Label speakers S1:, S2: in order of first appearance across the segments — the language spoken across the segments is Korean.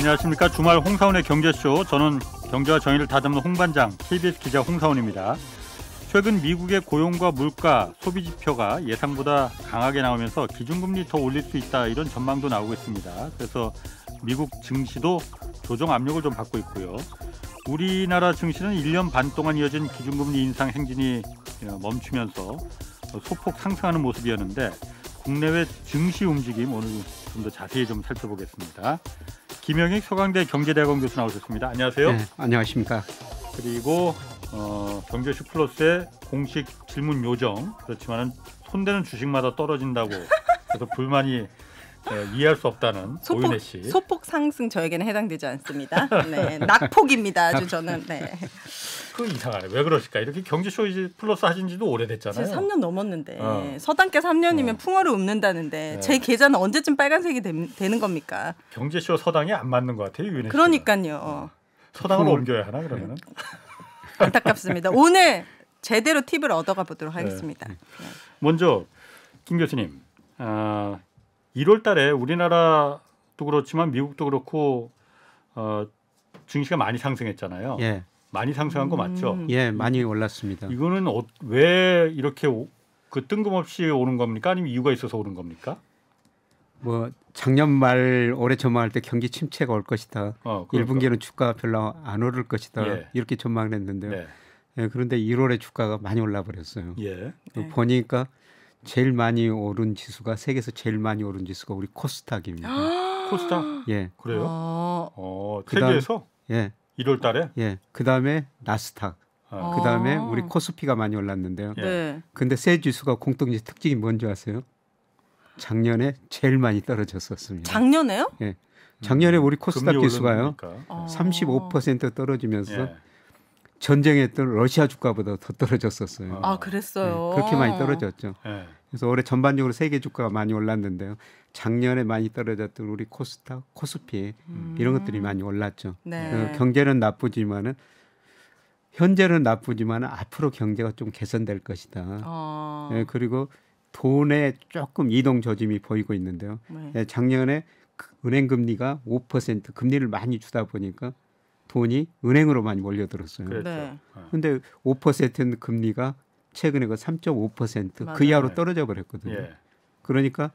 S1: 안녕하십니까. 주말 홍사원의 경제쇼. 저는 경제와 정의를 다잡는 홍반장 KBS 기자 홍사원입니다. 최근 미국의 고용과 물가, 소비 지표가 예상보다 강하게 나오면서 기준금리 더 올릴 수 있다 이런 전망도 나오고 있습니다. 그래서 미국 증시도 조정 압력을 좀 받고 있고요. 우리나라 증시는 1년 반 동안 이어진 기준금리 인상 행진이 멈추면서 소폭 상승하는 모습이었는데 국내외 증시 움직임 오늘 좀 더 자세히 좀 살펴보겠습니다. 김영익 서강대 경제대학원 교수 나오셨습니다. 안녕하세요.
S2: 네, 안녕하십니까.
S1: 그리고 경제쇼 플러스의 공식 질문 요정. 그렇지만 손대는 주식마다 떨어진다고 그래서 불만이 이해할 수 없다는 오윤혜 씨.
S3: 소폭 상승 저에게는 해당되지 않습니다. 네, 낙폭입니다. 아주 저는. 네.
S1: 그 이상하네. 왜 그러실까? 이렇게 경제쇼 이제 플러스 하신 지도 오래됐잖아요.
S3: 3년 넘었는데 서당께 3년이면 풍어를 읊는다는데
S1: 네.
S3: 제 계좌는 언제쯤 빨간색이 되는 겁니까?
S1: 경제쇼 서당이 안 맞는 것 같아요. 유은혜 씨가.
S3: 그러니까요.
S1: 서당으로 옮겨야 하나 그러면은?
S3: 안타깝습니다. 오늘 제대로 팁을 얻어가 보도록 하겠습니다. 네.
S1: 먼저 김 교수님. 1월 달에 우리나라도 그렇지만 미국도 그렇고 증시가 많이 상승했잖아요.
S2: 예.
S1: 많이 상승한 거 맞죠?
S2: 예, 많이 올랐습니다.
S1: 이거는 왜 이렇게 뜬금없이 오는 겁니까? 아니면 이유가 있어서 오는 겁니까?
S2: 뭐 작년 말 올해 전망할 때 경기 침체가 올 것이다.
S1: 그러니까.
S2: 1분기는 주가 별로 안 오를 것이다.
S1: 예.
S2: 이렇게 전망을 했는데요.
S1: 네.
S2: 예, 그런데 1월에 주가가 많이 올라 버렸어요.
S1: 예.
S3: 네.
S2: 보니까 제일 많이 오른 지수가 세계에서 제일 많이 오른 지수가 우리 코스닥입니다.
S1: 코스닥?
S2: 예.
S1: 그래요?
S2: 그다음-
S1: 세계에서
S2: 예.
S1: 1월 달에?
S2: 예. 그다음에 나스닥. 그다음에 우리 코스피가 많이 올랐는데요.
S1: 예.
S3: 네.
S2: 근데 세 지수가 공통적 특징이 뭔지 아세요? 작년에 제일 많이 떨어졌었습니다.
S3: 작년에요?
S2: 예. 작년에 우리 코스닥
S1: 금리
S2: 지수가요.
S1: 오르니까.
S2: 35% 떨어지면서
S1: 예.
S2: 전쟁했던 러시아 주가보다 더 떨어졌었어요.
S3: 아, 그랬어요.
S2: 예, 그렇게 많이 떨어졌죠.
S1: 예.
S2: 그래서 올해 전반적으로 세계 주가가 많이 올랐는데요. 작년에 많이 떨어졌던 우리 코스닥, 코스피 이런 것들이 많이 올랐죠.
S3: 네.
S2: 경제는 나쁘지만은 현재는 나쁘지만 앞으로 경제가 좀 개선될 것이다. 예, 그리고 돈에 조금 이동 조짐이 보이고 있는데요.
S3: 네.
S2: 예, 작년에 은행 금리가 5% 금리를 많이 주다 보니까 돈이 은행으로 많이 몰려들었어요.
S1: 그랬죠.
S3: 네.
S2: 그런데 5% 금리가 최근에 그 3.5% 그
S3: 맞아요.
S2: 이하로
S1: 네.
S2: 떨어져 버렸거든요.
S1: 예.
S2: 그러니까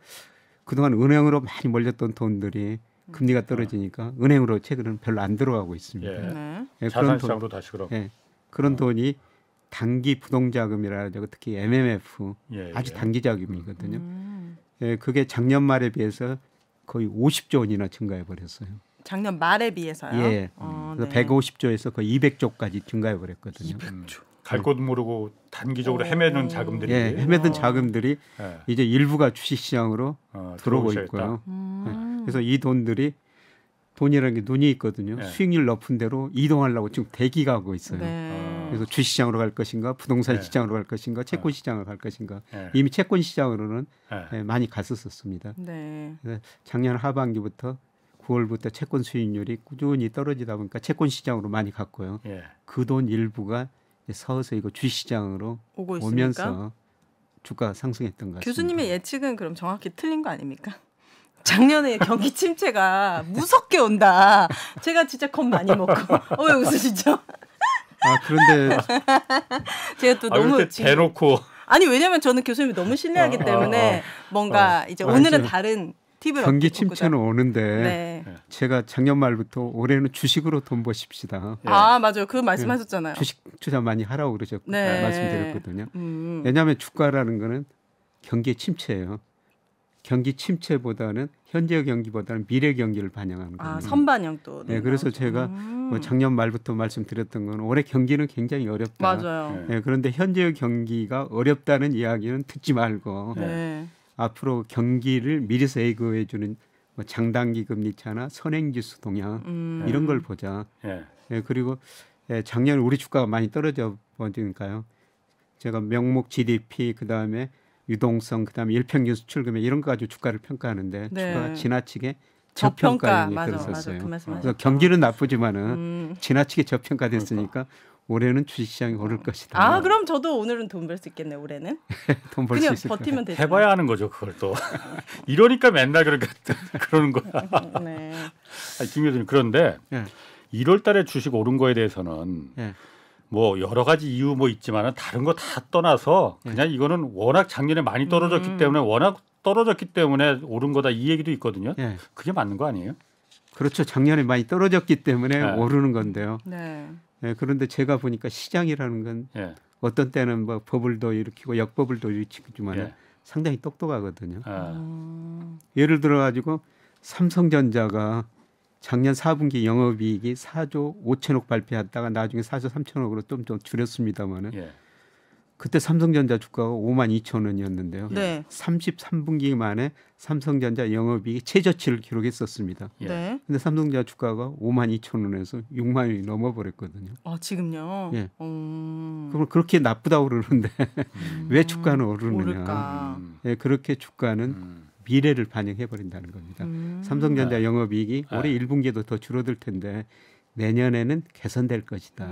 S2: 그동안 은행으로 많이 몰렸던 돈들이 금리가 떨어지니까 은행으로 최근에는 별로 안 들어가고 있습니다.
S1: 예.
S3: 네.
S2: 예,
S1: 자산시장도 다시 그럼.
S2: 예, 그런 돈이 단기 부동자금이라든지 특히 MMF
S1: 예,
S2: 아주
S1: 예.
S2: 단기 자금이거든요. 예, 그게 작년 말에 비해서 거의 50조 원이나 증가해 버렸어요.
S3: 작년 말에 비해서요.
S2: 예. 그래서
S3: 네.
S2: 150조에서 거의 200조까지 증가해 버렸거든요.
S1: 갈 곳 모르고 단기적으로 헤매는 자금들이
S2: 예, 헤매던 자금들이
S1: 예.
S2: 이제 일부가 주식시장으로 들어오고
S1: 들어오고
S2: 있고요.
S3: 음.
S2: 예, 그래서 이 돈들이 돈이라는 게 눈이 있거든요.
S1: 예.
S2: 수익률 높은 대로 이동하려고 지금 대기가 하고 있어요.
S3: 네.
S2: 그래서 주식시장으로 갈 것인가, 부동산
S1: 네.
S2: 시장으로 갈 것인가, 채권 시장으로 갈 것인가.
S1: 예.
S2: 이미 채권 시장으로는
S1: 예.
S2: 많이 갔었습니다.
S3: 네.
S2: 그래서 작년 하반기부터 9월부터 채권 수익률이 꾸준히 떨어지다 보니까 채권 시장으로 많이 갔고요.
S1: 예.
S2: 그 돈 일부가 이제 서서히 이거 주식시장으로
S3: 오고 있습니까?
S2: 오면서 주가 상승했던 것 같습니다.
S3: 교수님의 예측은 그럼 정확히 틀린 거 아닙니까? 작년에 경기 침체가 무섭게 온다. 제가 진짜 겁 많이 먹고. 왜 웃으시죠?
S2: 그런데
S3: 제가 또
S1: 너무
S3: 너무
S1: 대놓고
S3: 아니 왜냐면 저는 교수님이 너무 신뢰하기 때문에 뭔가 이제 오늘은
S2: 이제
S3: 다른 팁을
S2: 경기
S3: 얻고자.
S2: 침체는 오는데
S3: 네.
S2: 제가 작년 말부터 올해는 주식으로 돈 버십시다.
S1: 예.
S3: 아 맞아요. 그 말씀하셨잖아요.
S2: 주식 투자 많이 하라고 그러셨고
S3: 네.
S2: 말씀드렸거든요. 왜냐하면 주가라는 거는 경기의 침체예요. 경기 침체보다는 현재 경기보다는 미래 경기를 반영하는 거예요.
S3: 아 선반영 또.
S2: 네, 그래서 제가 뭐 작년 말부터 말씀드렸던 건 올해 경기는 굉장히 어렵다.
S3: 맞아요.
S2: 네, 그런데 현재 경기가 어렵다는 이야기는 듣지 말고
S3: 네.
S2: 앞으로 경기를 미리서 예고해주는 뭐 장단기 금리 차나 선행지수 동향 이런 걸 보자.
S1: 예.
S2: 예, 그리고 작년에 우리 주가가 많이 떨어져 버리니까요. 제가 명목 GDP 그다음에 유동성 그다음에 일평균 수출 금액 이런 거 가지고 주가를 평가하는데
S3: 네.
S2: 주가가 지나치게
S3: 저평가
S2: 저평가에
S3: 맞아
S2: 들었었어요.
S3: 그 말씀
S2: 그래서
S3: 하셨죠.
S2: 경기는 나쁘지만은 지나치게 저평가됐으니까 올해는 주식시장이 오를 것이다.
S3: 아, 그럼 저도 오늘은 돈 벌 수 있겠네. 올해는.
S2: 돈 벌 수
S3: 그냥
S2: 있을 거예요.
S3: 버티면 되죠.
S1: 해봐야 하는 거죠, 그걸 또. 이러니까 맨날 그러는 거야.
S3: 네.
S1: 아니, 김 교수님, 그런데
S2: 예.
S1: 1월 달에 주식 오른 거에 대해서는
S2: 예.
S1: 뭐 여러 가지 이유 뭐 있지만은 다른 거 다 떠나서 그냥 이거는 워낙 작년에 많이 떨어졌기 때문에 워낙 떨어졌기 때문에 오른 거다 이 얘기도 있거든요.
S2: 예.
S1: 그게 맞는 거 아니에요?
S2: 그렇죠. 작년에 많이 떨어졌기 때문에
S1: 네.
S2: 오르는 건데요.
S3: 네.
S2: 예, 그런데 제가 보니까 시장이라는 건
S1: 예.
S2: 어떤 때는 뭐 버블도 일으키고 역버블도 일으키지만
S1: 예.
S2: 상당히 똑똑하거든요.
S1: 아,
S2: 예를 들어 가지고 삼성전자가 작년 4분기 영업이익이 4조 5천억 발표했다가 나중에 4조 3천억으로 좀 줄였습니다만은
S1: 예.
S2: 그때 삼성전자 주가가 5만 2천 원이었는데요.
S3: 네.
S2: 33분기 만에 삼성전자 영업이익이 최저치를 기록했었습니다.
S1: 예.
S3: 네.
S2: 근데 삼성전자 주가가 5만 2천 원에서 6만 원이 넘어버렸거든요.
S3: 아, 지금요?
S2: 예. 그럼 그렇게 나쁘다고 그러는데 왜 주가는 오르느냐.
S3: 오를까?
S2: 예, 그렇게 주가는 미래를 반영해 버린다는 겁니다. 삼성전자 영업이익이 올해 1분기에도 더 줄어들 텐데 내년에는 개선될 것이다.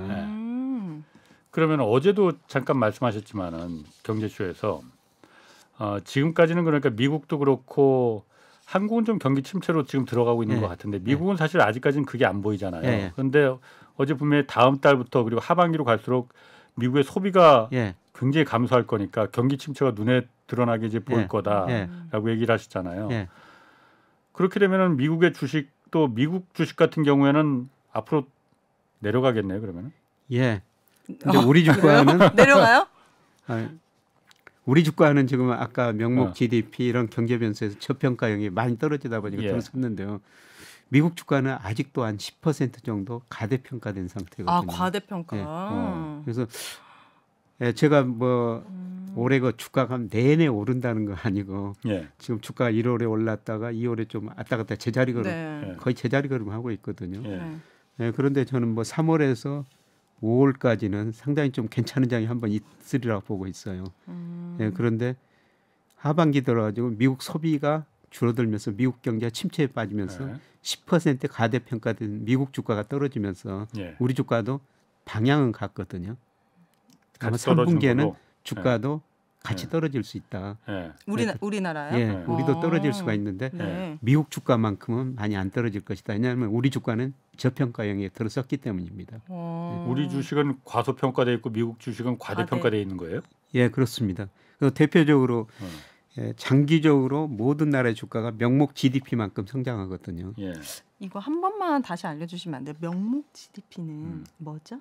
S1: 그러면 어제도 잠깐 말씀하셨지만은 경제쇼에서 지금까지는 그러니까 미국도 그렇고 한국은 좀 경기 침체로 지금 들어가고 있는
S2: 예.
S1: 것 같은데 미국은 사실 아직까지는 그게 안 보이잖아요.
S2: 예.
S1: 그런데 어제 분명히 다음 달부터 그리고 하반기로 갈수록 미국의 소비가
S2: 예.
S1: 굉장히 감소할 거니까 경기 침체가 눈에 드러나게 이제 보일
S2: 예.
S1: 거다라고 얘기를 하시잖아요.
S2: 예.
S1: 그렇게 되면은 미국의 주식도 미국 주식 같은 경우에는 앞으로 내려가겠네요. 그러면은.
S2: 예. 근데 우리 주가는
S3: 내려가요?
S2: 우리 주가는 지금 아까 명목 GDP 이런 경제 변수에서 저평가형이 많이 떨어지다 보니까
S1: 예.
S2: 들었었는데요. 미국 주가는 아직도 한 10% 정도 가대평가된 상태거든요.
S3: 아, 과대평가.
S2: 예. 그래서 제가 뭐 올해 그 주가가 내내 오른다는 거 아니고
S1: 예.
S2: 지금 주가 1월에 올랐다가 2월에 좀 왔다 갔다 제자리 걸음
S3: 네.
S2: 거의 제자리 걸음 하고 있거든요.
S1: 예.
S3: 네.
S2: 예, 그런데 저는 뭐 3월에서 5월까지는 상당히 좀 괜찮은 장이 한번 있으리라고 보고 있어요. 예, 그런데 하반기 들어가지고 미국 소비가 줄어들면서 미국 경제가 침체에 빠지면서
S1: 네.
S2: 10% 가대평가된 미국 주가가 떨어지면서
S1: 예.
S2: 우리 주가도 방향은 같거든요. 아마
S1: 같이 떨어지는
S2: 3분기에는
S1: 걸로.
S2: 주가도 같이
S1: 네.
S2: 떨어질 수 있다.
S1: 예.
S3: 우리나라요?
S2: 예,
S1: 네.
S2: 우리도 떨어질 수가 있는데
S3: 네.
S2: 미국 주가만큼은 많이 안 떨어질 것이다. 왜냐하면 우리 주가는 저평가형에 들어섰기 때문입니다.
S1: 우리 주식은 과소평가돼 있고 미국 주식은 과대평가돼 있는 거예요?
S2: 예, 그렇습니다. 그래서 대표적으로 장기적으로 모든 나라의 주가가 명목 GDP만큼 성장하거든요.
S1: 예.
S3: 이거 한 번만 다시 알려주시면 안 돼요? 명목 GDP는 뭐였죠?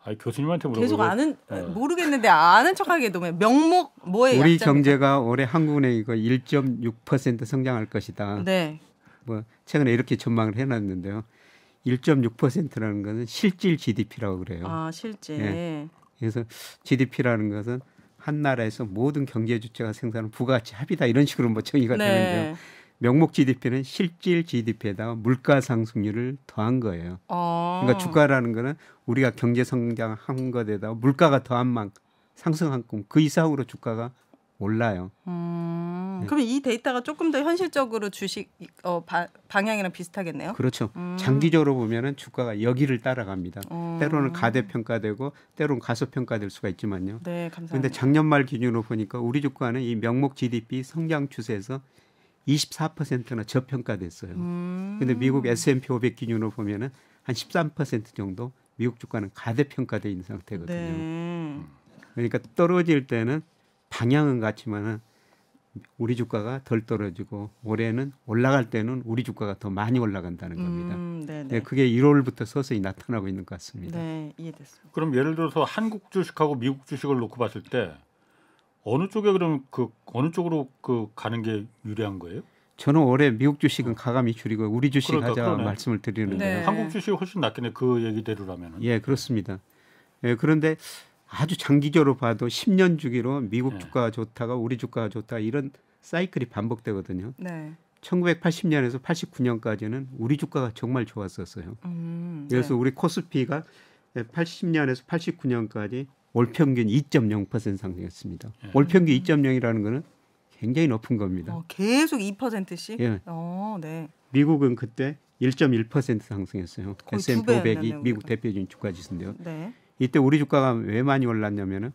S1: 아, 교수님한테 물어보고.
S3: 계속 아는 모르겠는데 아는 척하게 너무 명목 뭐에
S2: 우리
S3: 약점이-
S2: 경제가 올해 한국은행 이거 1.6% 성장할 것이다.
S3: 네.
S2: 뭐 최근에 이렇게 전망을 해놨는데요. 1.6%라는 것은 실질 GDP라고 그래요.
S3: 아, 실제.
S2: 예. 그래서 GDP라는 것은 한 나라에서 모든 경제 주체가 생산하는 부가가치 합이다 이런 식으로 뭐 정의가 되는데요. 명목 GDP는 실질 GDP에다가 물가 상승률을 더한 거예요. 그러니까 주가라는 거는 우리가 경제 성장한 것에다가 물가가 더한 만큼 상승한 만큼 그 이상으로 주가가 올라요.
S3: 그럼 이 데이터가 조금 더 현실적으로 주식 방향이랑 비슷하겠네요.
S2: 그렇죠. 장기적으로 보면은 주가가 여기를 따라갑니다. 때로는 가대평가되고 때로는 가소평가될 수가 있지만요.
S3: 네, 감사합니다.
S2: 그런데 작년 말 기준으로 보니까 우리 주가는 이 명목 GDP 성장 추세에서 24%나 저평가됐어요. 근데 미국 S&P 500 기준으로 보면은 한 13% 정도 미국 주가는 가대평가돼 있는 상태거든요.
S3: 네.
S2: 그러니까 떨어질 때는 방향은 같지만은 우리 주가가 덜 떨어지고 올해는 올라갈 때는 우리 주가가 더 많이 올라간다는 겁니다.
S3: 네,
S2: 네, 그게 1월부터 서서히 나타나고 있는 것 같습니다.
S3: 네, 이해됐습니다.
S1: 그럼 예를 들어서 한국 주식하고 미국 주식을 놓고 봤을 때 어느 쪽에 그럼 어느 쪽으로 가는 게 유리한 거예요?
S2: 저는 올해 미국 주식은 가감히 줄이고 우리 주식
S1: 그러니까,
S2: 하자
S1: 그러네.
S2: 말씀을 드리는데요.
S3: 네.
S1: 한국 주식이 훨씬 낫겠네. 그 얘기대로라면은.
S2: 예, 그렇습니다. 예, 그런데 아주 장기적으로 봐도 10년 주기로 미국 주가가 좋다가 우리 주가가 좋다 이런 사이클이 반복되거든요.
S3: 네.
S2: 1980년에서 89년까지는 우리 주가가 정말 좋았었어요. 그래서
S3: 네.
S2: 우리 코스피가 80년에서 89년까지 올 평균 2.0% 상승했습니다. 올 평균 2.0이라는 거는 굉장히 높은 겁니다.
S3: 계속 2%씩?
S2: 예.
S3: 네.
S2: 미국은 그때 1.1% 상승했어요.
S3: 거의
S2: S&P
S3: 두
S2: 500이
S3: 배였네요,
S2: 미국
S3: 우리가.
S2: 대표적인 주가 지수인데요.
S3: 네.
S2: 이때 우리 주가가 왜 많이 올랐냐면은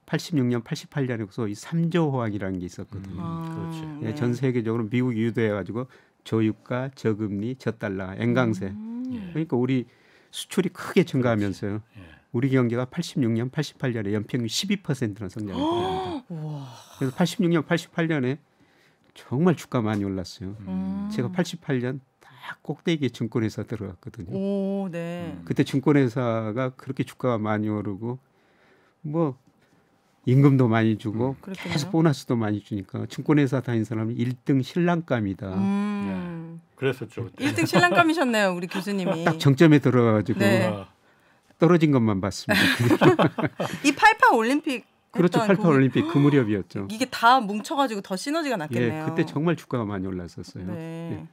S2: 86년, 88년에 소위 3조 호황이라는 게 있었거든요.
S1: 그렇지.
S2: 예, 전 세계적으로 미국이 유도해가지고 저유가, 저금리, 저달러, 엔강세. 그러니까 우리 수출이 크게 증가하면서요.
S1: 예.
S2: 우리 경제가 86년, 88년에 연평균 12%나 성장을 했습니다. 그래서 86년, 88년에 정말 주가 많이 올랐어요. 제가 88년 딱 꼭대기에 증권회사 들어갔거든요.
S3: 오, 네.
S2: 그때 증권회사가 그렇게 주가가 많이 오르고 뭐 임금도 많이 주고
S3: 그랬군요.
S2: 계속 보너스도 많이 주니까 증권회사 다닌 사람은 1등 신랑감이다.
S1: 그랬었죠. 그때.
S3: 1등 신랑감이셨네요, 우리 교수님이.
S2: 딱 정점에 들어가지고
S3: 네.
S1: 아,
S2: 떨어진 것만 봤습니다.
S3: 이 88 올림픽
S2: 그렇죠.
S3: 했던
S2: 88 올림픽 그 무렵이었죠.
S3: 이게 다 뭉쳐가지고 더 시너지가 났겠네요.
S2: 예, 그때 정말 주가가 많이 올랐었어요.
S3: 네.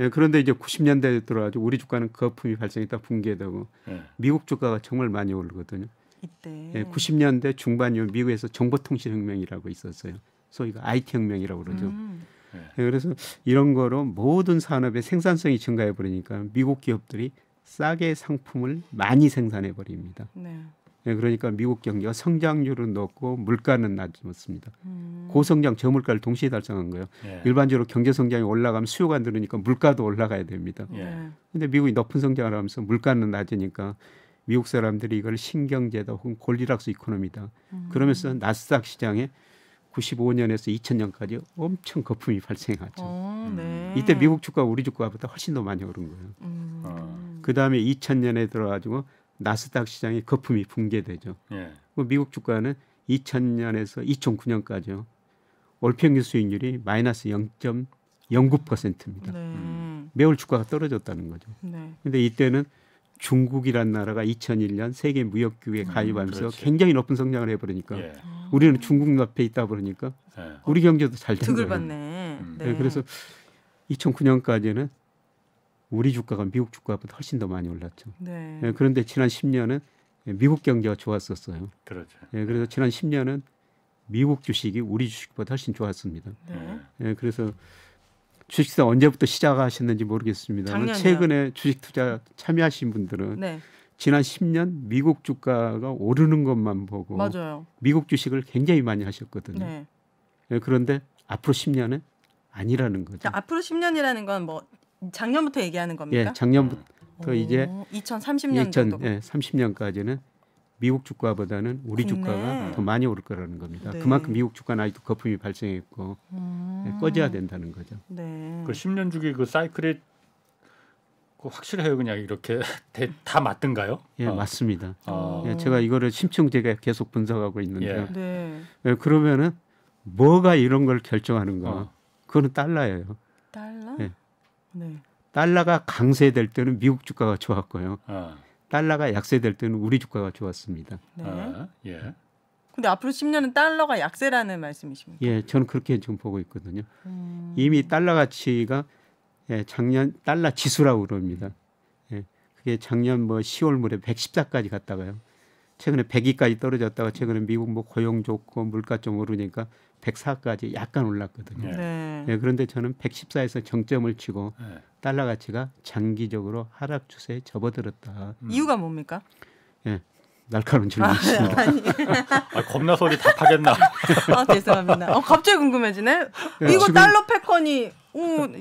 S2: 예, 그런데 이제 90년대에 들어가지고 우리 주가는 거품이 발생했다 붕괴되고
S1: 예.
S2: 미국 주가가 정말 많이 오르거든요.
S3: 이때.
S2: 예, 90년대 중반이면 미국에서 정보통신혁명이라고 있었어요. 소위가 IT 혁명이라고 그러죠. 예, 그래서 이런 거로 모든 산업의 생산성이 증가해 버리니까 미국 기업들이 싸게 상품을 많이 생산해 버립니다.
S3: 네.
S2: 예, 그러니까 미국 경제가 성장률은 높고 물가는 낮습니다. 고성장 저물가를 동시에 달성한 거예요.
S1: 예.
S2: 일반적으로 경제 성장이 올라가면 수요가 늘으니까 물가도 올라가야 됩니다.
S1: 예.
S3: 네.
S2: 근데 미국이 높은 성장을 하면서 물가는 낮으니까 미국 사람들이 이걸 신경제다 혹은 골디락스 이코노미다. 그러면서 나스닥 시장에 95년에서 2000년까지 엄청 거품이 발생하죠.
S3: 네.
S2: 이때 미국 주가 우리 주가보다 훨씬 더 많이 오른 거예요. 그 다음에 2000년에 들어가지고 나스닥 시장에 거품이 붕괴되죠.
S1: 예.
S2: 미국 주가는 2000년에서 2009년까지요. 월평균 수익률이 마이너스 0.09%입니다.
S3: 네.
S2: 매월 주가가 떨어졌다는 거죠.
S3: 네.
S2: 근데 이때는 중국이란 나라가 2001년 세계 무역기구에 가입하면서
S1: 그렇지.
S2: 굉장히 높은 성장을 해버리니까
S1: 예.
S2: 우리는 중국 옆에 있다 보니까
S1: 예.
S2: 우리 경제도 잘 된
S3: 득을
S2: 거예요.
S3: 받네.
S2: 네, 그래서 2009년까지는 우리 주가가 미국 주가보다 훨씬 더 많이 올랐죠.
S3: 네.
S2: 예, 그런데 지난 10년은 미국 경제가 좋았었어요.
S1: 그렇죠.
S2: 예, 그래서 지난 10년은 미국 주식이 우리 주식보다 훨씬 좋았습니다.
S3: 네.
S2: 예, 그래서 주식투자 언제부터 시작하셨는지 모르겠습니다.
S3: 작년이요.
S2: 최근에 주식 투자 참여하신 분들은
S3: 네.
S2: 지난 10년 미국 주가가 오르는 것만 보고
S3: 맞아요.
S2: 미국 주식을 굉장히 많이 하셨거든요.
S3: 네.
S2: 예, 그런데 앞으로 10년은 아니라는 거죠.
S3: 자, 앞으로 10년이라는 건 뭐 작년부터 얘기하는 겁니까?
S2: 예, 작년부터 이제
S3: 2030년 정도.
S2: 30년까지는 미국 주가보다는 우리
S3: 국내.
S2: 주가가 더 많이 오를 거라는 겁니다.
S3: 네.
S2: 그만큼 미국 주가는 아직도 거품이 발생했고 꺼져야 된다는 거죠.
S3: 네.
S1: 그 10년 주기 그 사이클이 그 확실해요. 그냥 이렇게 다 맞든가요?
S2: 예, 맞습니다.
S1: 아.
S2: 예, 제가 이거를 심층제가 계속 분석하고 있는데요.
S1: 예.
S3: 네.
S2: 예, 그러면은 뭐가 이런 걸 결정하는가?
S1: 어.
S2: 그거는 달러예요.
S3: 달러?
S2: 네.
S3: 네.
S2: 달러가 강세될 때는 미국 주가가 좋았고요.
S1: 어.
S2: 달러가 약세될 때는 우리 주가가 좋았습니다.
S3: 네.
S1: 예.
S3: 근데 앞으로 10년은 달러가 약세라는 말씀이십니까?
S2: 예, 저는 그렇게 지금 보고 있거든요. 이미 달러 가치가 작년 달러 지수라고 그럽니다. 예, 그게 작년 뭐 10월 물에 114까지 갔다가요. 최근에 102까지 떨어졌다가 최근에 미국 뭐 고용 좋고 물가 좀 오르니까 104까지 약간 올랐거든요.
S3: 네.
S2: 예, 그런데 저는 114에서 정점을 치고
S1: 예.
S2: 달러 가치가 장기적으로 하락 추세에 접어들었다.
S3: 이유가 뭡니까?
S2: 예, 날카로운 질문이십니다.
S1: 아, 겁나 소리 답하겠나?
S3: 아, 죄송합니다. 갑자기 궁금해지네.
S2: 네,
S3: 이거
S2: 지금-
S3: 달러 패권이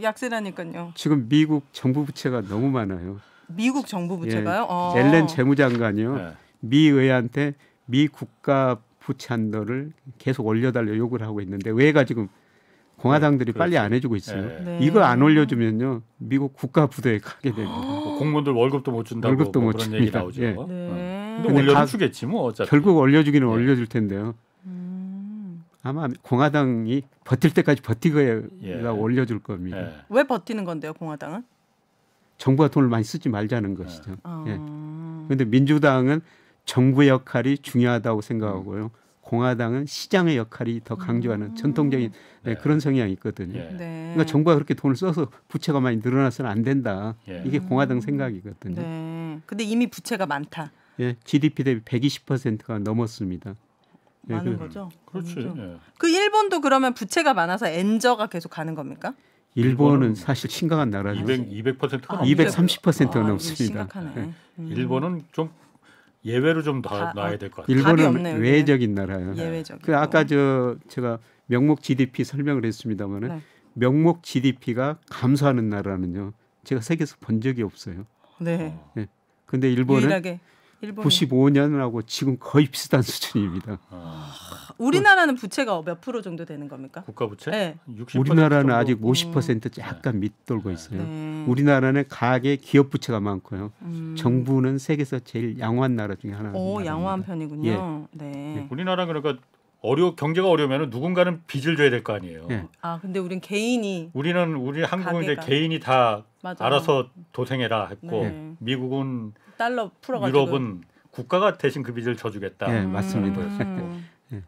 S3: 약세라니까요.
S2: 지금 미국 정부 부채가 너무 많아요.
S3: 미국 정부 부채가요?
S2: 옐렌 재무장관이요.
S1: 예.
S2: 미 의회한테 미 국가 부채 한도를 계속 올려달라 요구를 하고 있는데 왜가 지금 공화당들이
S1: 그렇지.
S2: 빨리 안 해주고 있어요.
S1: 예.
S3: 네.
S2: 이거 안 올려주면요 미국 국가 부도에 가게 됩니다.
S1: 뭐 공무원들 월급도 못 준다고
S2: 월급도
S1: 뭐
S2: 못
S1: 그런 얘기
S2: 줍니다.
S1: 나오죠.
S2: 예.
S3: 네.
S1: 근데
S2: 근데
S1: 올려도
S2: 가-
S1: 주겠지 뭐 어차피.
S2: 결국 올려주기는
S1: 예.
S2: 올려줄 텐데요.
S3: 음.
S2: 아마 공화당이 버틸 때까지 버티고야
S1: 예.
S2: 올려줄 겁니다.
S1: 예.
S3: 왜 버티는 건데요, 공화당은?
S2: 정부가 돈을 많이 쓰지 말자는 것이죠.
S3: 아.
S2: 예. 그런데 민주당은 정부의 역할이 중요하다고 생각하고요. 공화당은 시장의 역할이 더 강조하는 전통적인
S1: 네.
S2: 그런 성향이 있거든요.
S1: 예.
S3: 네.
S2: 그러니까 정부가 그렇게 돈을 써서 부채가 많이 늘어나서는 안 된다.
S1: 예.
S2: 이게 공화당 생각이거든요.
S3: 네. 근데 이미 부채가 많다.
S2: 예, GDP 대비 120%가 넘었습니다. 예,
S3: 많은
S2: 그
S3: 거죠.
S1: 그렇지.
S3: 완전.
S1: 예.
S3: 그 일본도 그러면 부채가 많아서 엔저가 계속 가는 겁니까?
S2: 일본은 사실 심각한 나라죠.
S1: 200%가
S3: 아,
S1: 넘죠.
S2: 230%가
S3: 아,
S2: 넘습니다.
S3: 심각하네.
S2: 예.
S1: 일본은 좀 예외로 좀 놔야 될 것 같아요.
S3: 답이
S2: 일본은
S3: 없네요,
S2: 외적인 나라예요.
S3: 예외적.
S2: 그 아까 제가 명목 GDP 설명을 했습니다만은
S3: 네.
S2: 명목 GDP가 감소하는 나라는요. 제가 세계에서 본 적이 없어요.
S3: 네.
S2: 근데 일본은
S3: 유일하게 일본이.
S2: 95년하고 지금 거의 비슷한 수준입니다.
S3: 우리나라는 부채가 몇 프로 정도 되는 겁니까?
S1: 국가 부채?
S3: 네.
S1: 60%
S2: 우리나라는
S1: 정도?
S2: 아직 50% 약간 밑돌고 있어요.
S3: 네.
S2: 우리나라는 가계 기업 부채가 많고요. 정부는 세계에서 제일 양호한 나라 중에 하나입니다.
S3: 오, 양호한 편이군요. 네.
S1: 우리나라 그러니까 경제가 어려우면 누군가는 빚을 져야 될 거 아니에요.
S2: 예.
S3: 아, 근데 우린 개인이
S1: 우리 한국은 이제
S3: 가게가.
S1: 개인이 다
S3: 맞아.
S1: 알아서 도생해라 했고
S3: 네.
S1: 미국은
S3: 달러 풀어가지고.
S1: 유럽은 국가가 대신 그 빚을 져주겠다.
S2: 예, 맞습니다.
S1: 예.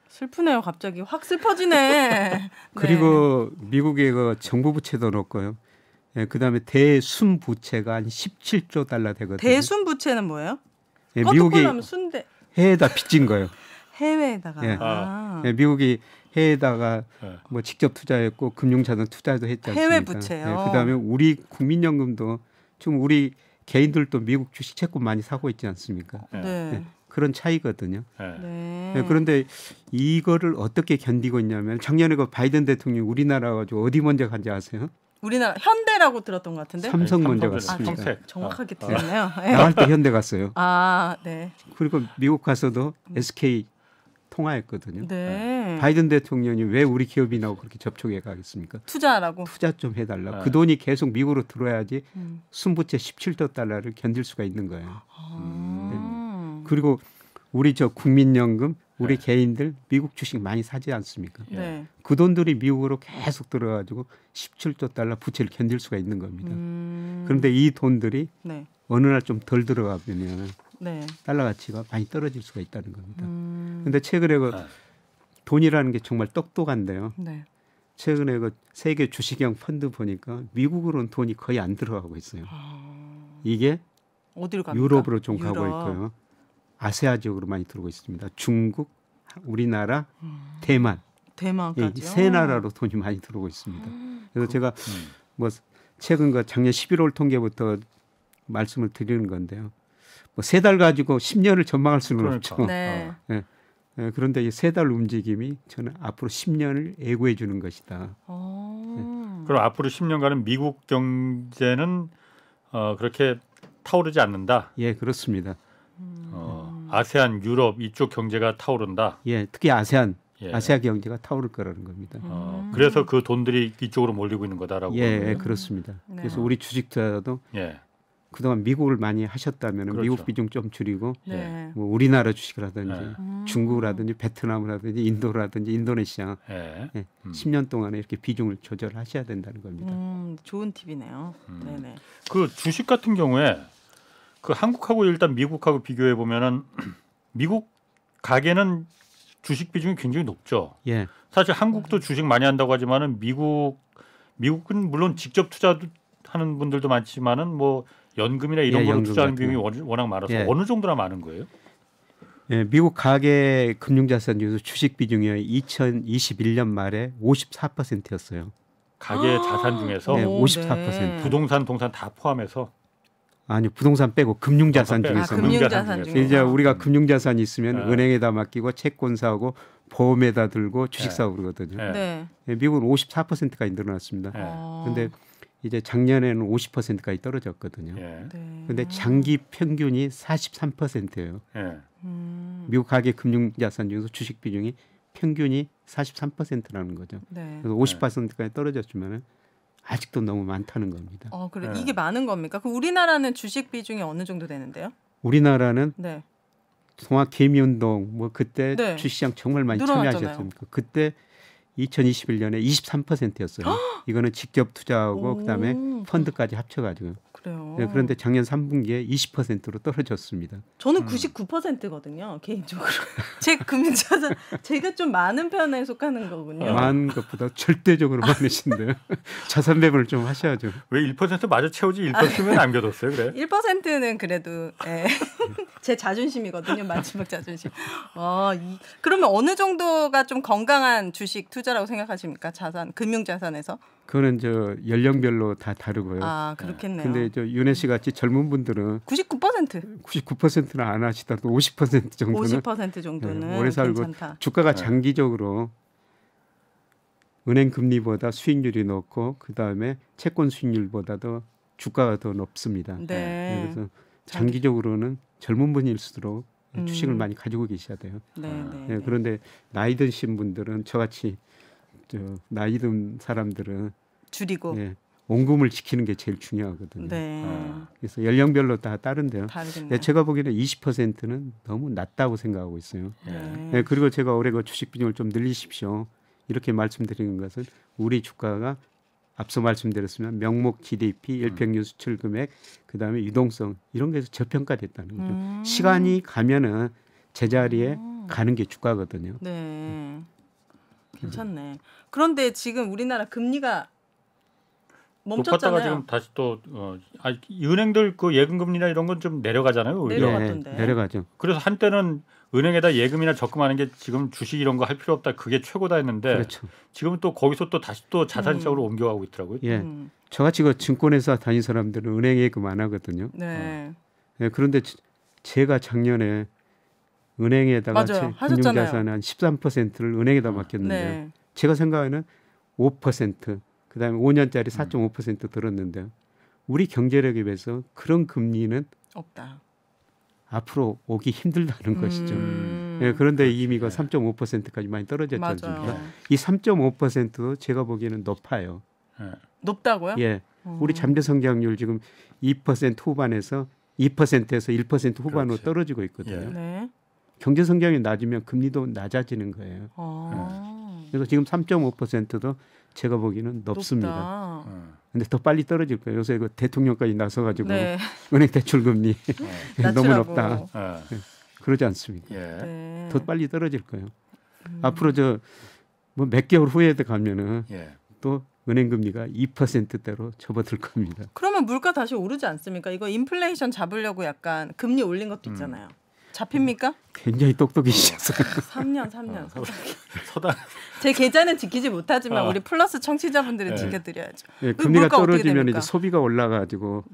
S3: 슬프네요. 갑자기 확 슬퍼지네.
S2: 그리고 미국의 그 정부 부채도 높고요. 예, 그다음에 대순 부채가 한 17조 달러 되거든요.
S3: 대순 부채는 뭐예요?
S2: 예,
S3: 미국이
S2: 미국이
S3: 하면 순대
S2: 해에다 빚진 거예요.
S3: 해외에다가.
S2: 예.
S3: 아.
S2: 예, 미국이 해에다가
S1: 예.
S2: 뭐 직접 투자했고 금융자산 투자도 했지 않습니까?
S3: 해외 부채요.
S2: 그다음에 우리 국민연금도 지금 우리 개인들도 미국 주식 채권 많이 사고 있지 않습니까?
S1: 예.
S3: 네.
S2: 그런 차이거든요.
S1: 예.
S3: 네.
S2: 네, 그런데 이거를 어떻게 견디고 있냐면 작년에 그 바이든 대통령이 우리나라 가지고 어디 먼저 간지 아세요?
S3: 우리나라 현대라고 들었던 것 같은데.
S2: 삼성 먼저
S1: 삼성전자.
S2: 갔습니다.
S1: 평택.
S3: 정확하게 들었네요.
S2: 나갈 때 현대 갔어요.
S3: 아, 네.
S2: 그리고 미국 가서도 SK 통화했거든요.
S3: 네.
S2: 바이든 대통령이 왜 우리 기업인하고 그렇게 접촉해 가겠습니까?
S3: 투자하라고.
S2: 투자 좀 해달라.
S1: 네.
S2: 그 돈이 계속 미국으로 들어야지
S3: 음.
S2: 순부채 17조 달러를 견딜 수가 있는 거예요.
S3: 그리고
S2: 그리고 우리 저 국민연금, 우리
S1: 네.
S2: 개인들 미국 주식 많이 사지 않습니까?
S3: 네.
S2: 그 돈들이 미국으로 계속 들어가지고 17조 달러 부채를 견딜 수가 있는 겁니다. 그런데 이 돈들이
S3: 네.
S2: 어느 날 좀 덜 들어가면
S3: 네.
S2: 달러 가치가 많이 떨어질 수가 있다는 겁니다.
S3: 음.
S2: 그런데 최근에 그
S1: 네.
S2: 돈이라는 게 정말 똑똑한데요.
S3: 네.
S2: 최근에 그 세계 주식형 펀드 보니까 미국으로는 돈이 거의 안 들어가고 있어요. 이게
S3: 어디로 갑니까?
S2: 유럽으로 좀 가고
S3: 유럽.
S2: 있고요. 아세아 지역으로 많이 들어오고 있습니다. 중국, 우리나라, 대만
S3: 대만까지요.
S2: 이 세 나라로 돈이 많이 들어오고 있습니다. 그래서 제가 뭐 최근 그 작년 11월 통계부터 말씀을 드리는 건데요. 뭐 세 달 가지고 10년을 전망할 수는
S1: 그러니까.
S2: 없죠.
S3: 네.
S2: 예, 그런데 이 세 달 움직임이 저는 앞으로 10년을 예고해 주는 것이다.
S1: 그럼 앞으로 10년간은 미국 경제는 그렇게 타오르지 않는다.
S2: 예, 그렇습니다.
S1: 아세안, 유럽 이쪽 경제가 타오른다.
S2: 예, 특히 아세안,
S1: 예.
S2: 아시아 경제가 타오를 거라는 겁니다.
S1: 그래서 그 돈들이 이쪽으로 몰리고 있는 거다라고.
S2: 예,
S1: 보는 거예요?
S2: 그렇습니다.
S3: 네.
S2: 그래서 우리 주식 투자도
S1: 예.
S2: 그동안 미국을 많이 하셨다면
S1: 그렇죠.
S2: 미국 비중 좀 줄이고
S3: 네.
S2: 뭐 우리나라 주식이라든지
S1: 네.
S2: 중국이라든지 베트남이라든지 인도라든지 인도네시아
S1: 예.
S2: 예, 10년 동안에 이렇게 비중을 조절하셔야 된다는 겁니다.
S3: 좋은 팁이네요. 네네.
S1: 그 주식 같은 경우에 그 한국하고 일단 미국하고 비교해 보면은 미국 가게는 주식 비중이 굉장히 높죠.
S2: 예,
S1: 사실 한국도 주식 많이 한다고 하지만은 미국은 물론 직접 투자도 하는 분들도 많지만은 뭐 연금이나 이런
S2: 예,
S1: 거로
S2: 연금
S1: 투자하는
S2: 같은
S1: 비용이 워낙 많아서
S2: 예.
S1: 어느 정도나 많은 거예요?
S2: 예, 미국 가계 금융자산 중에서 주식 비중이 2021년 말에 54%였어요.
S1: 가계 자산 중에서
S2: 네,
S3: 오,
S2: 54%.
S3: 네.
S1: 부동산, 동산 다 포함해서
S2: 아니 부동산 빼고 금융자산
S1: 빼고.
S2: 중에서
S3: 금융자산
S1: 중에서.
S3: 중에서.
S2: 이제 우리가 금융자산이 있으면
S1: 네.
S2: 은행에다 맡기고 채권 사고 보험에다 들고 주식
S1: 네.
S2: 사고 그러거든요.
S1: 네.
S3: 네.
S2: 예, 미국은 54%까지 늘어났습니다.
S1: 네.
S2: 그런데 이제 작년에는 50%까지 떨어졌거든요.
S1: 예.
S3: 네.
S2: 근데 장기 평균이 43%예요.
S1: 예.
S2: 미국 가계 금융자산 중에서 주식 비중이 평균이 43%라는 거죠.
S3: 네.
S2: 그래서 50%까지 떨어졌지만 아직도 너무 많다는 겁니다.
S3: 그래
S1: 네.
S3: 이게 많은 겁니까? 그 우리나라는 주식 비중이 어느 정도 되는데요?
S2: 우리나라는
S3: 네.
S2: 통화 개미운동 뭐 그때
S3: 네.
S2: 주시장 정말 많이
S3: 늘어났잖아요.
S2: 참여하셨습니까? 그때 2021년에 23%였어요. 이거는 직접 투자하고
S3: 오.
S2: 그다음에 펀드까지 합쳐가지고.
S3: 그래요.
S2: 네, 그런데 작년 3분기에 20%로 떨어졌습니다.
S3: 저는 99%거든요 개인적으로. 제 금융자산 제가 좀 많은 편에 속하는 거군요.
S2: 많은 것보다 절대적으로 많으신데요. 자산 배분을 좀 하셔야죠.
S1: 왜 1% 마저 채우지 1%면 남겨뒀어요, 그래?
S3: 1%는 그래도 제 자존심이거든요. 마지막 자존심. 그러면 어느 정도가 좀 건강한 주식 투자라고 생각하십니까? 자산, 금융자산에서?
S2: 그거는 저 연령별로 다 다르고요.
S3: 아 그렇겠네요.
S2: 근데 저 윤혜 씨 같이 젊은 분들은 99%는 안 하시더라도 50% 정도는
S3: 50% 정도는
S2: 오래 살고
S3: 괜찮다.
S2: 주가가 장기적으로 은행 금리보다 수익률이 높고 그다음에 채권 수익률보다도 주가가 더 높습니다.
S3: 네.
S2: 그래서 장기적으로는 젊은 분일수록 주식을 많이 가지고 계셔야 돼요.
S3: 네.
S2: 그런데 나이 드신 분들은 저같이 나이 든 사람들은
S3: 줄이고
S2: 원금을 지키는 게 제일 중요하거든요.
S3: 네.
S2: 그래서 연령별로 다 다른데요.
S3: 다르겠네요.
S2: 제가 보기에는 20%는 너무 낮다고 생각하고 있어요.
S3: 네.
S2: 그리고 제가 올해 그 주식 비중을 좀 늘리십시오. 이렇게 말씀드리는 것은 우리 주가가 앞서 말씀드렸으면 명목 GDP, 일평균 수출 금액, 그다음에 유동성 이런 게서 저평가됐다는 거죠. 시간이 가면은 제자리에 가는 게 주가거든요.
S3: 네. 괜찮네. 그런데 지금 우리나라 금리가 멈췄잖아요.
S1: 높았다가 지금 다시 또 은행들 그 예금 금리나 이런 건 좀 내려가잖아요. 오히려.
S3: 내려갔던데.
S2: 내려가죠.
S1: 그래서 한때는 은행에다 예금이나 적금하는 게 지금 주식 이런 거 할 필요 없다. 그게 최고다 했는데
S2: 그렇죠.
S1: 지금은 또 거기서 또 다시 또 자산 시장으로 옮겨가고 있더라고요.
S2: 저같이 그 증권회사 다닌 사람들은 은행 예금 안 하거든요.
S3: 네.
S2: 그런데 제가 작년에 은행에다가 제 금융자산 한 13%를 은행에다 맡겼는데요.
S3: 네.
S2: 제가 생각에는 5%, 그다음에 5년짜리 4.5% 들었는데요. 우리 경제력에 비해서 그런 금리는
S3: 없다.
S2: 앞으로 오기 힘들다는 것이죠. 그런데 이미 그 3.5%까지 많이 떨어졌지 않습니까? 이 3.5%도 제가 보기에는 높아요.
S3: 높다고요?
S2: 예. 우리 잠재 성장률 지금 2% 후반에서 2%에서 1% 후반으로 떨어지고 있거든요.
S3: 네.
S2: 경제 성장이 낮으면 금리도 낮아지는 거예요. 그래서 지금 3.5%도 제가 보기에는 높습니다. 근데 더 빨리 떨어질 거예요. 요새 그 대통령까지 나서가지고 은행 대출 금리 너무 높다. 그러지 않습니까? 더 빨리 떨어질 거예요. 앞으로 뭐 몇 개월 후에도 가면은 또 은행 금리가 2%대로 접어들 겁니다.
S3: 그러면 물가 다시 오르지 않습니까? 이거 인플레이션 잡으려고 약간 금리 올린 것도 있잖아요. 잡힙니까?
S2: 굉장히 똑똑이셨어요.
S3: 3년. 제 계좌는 지키지 못하지만 우리 플러스 청취자분들은 지켜드려야죠.
S2: 금리가 떨어지면 이제 소비가 올라가지고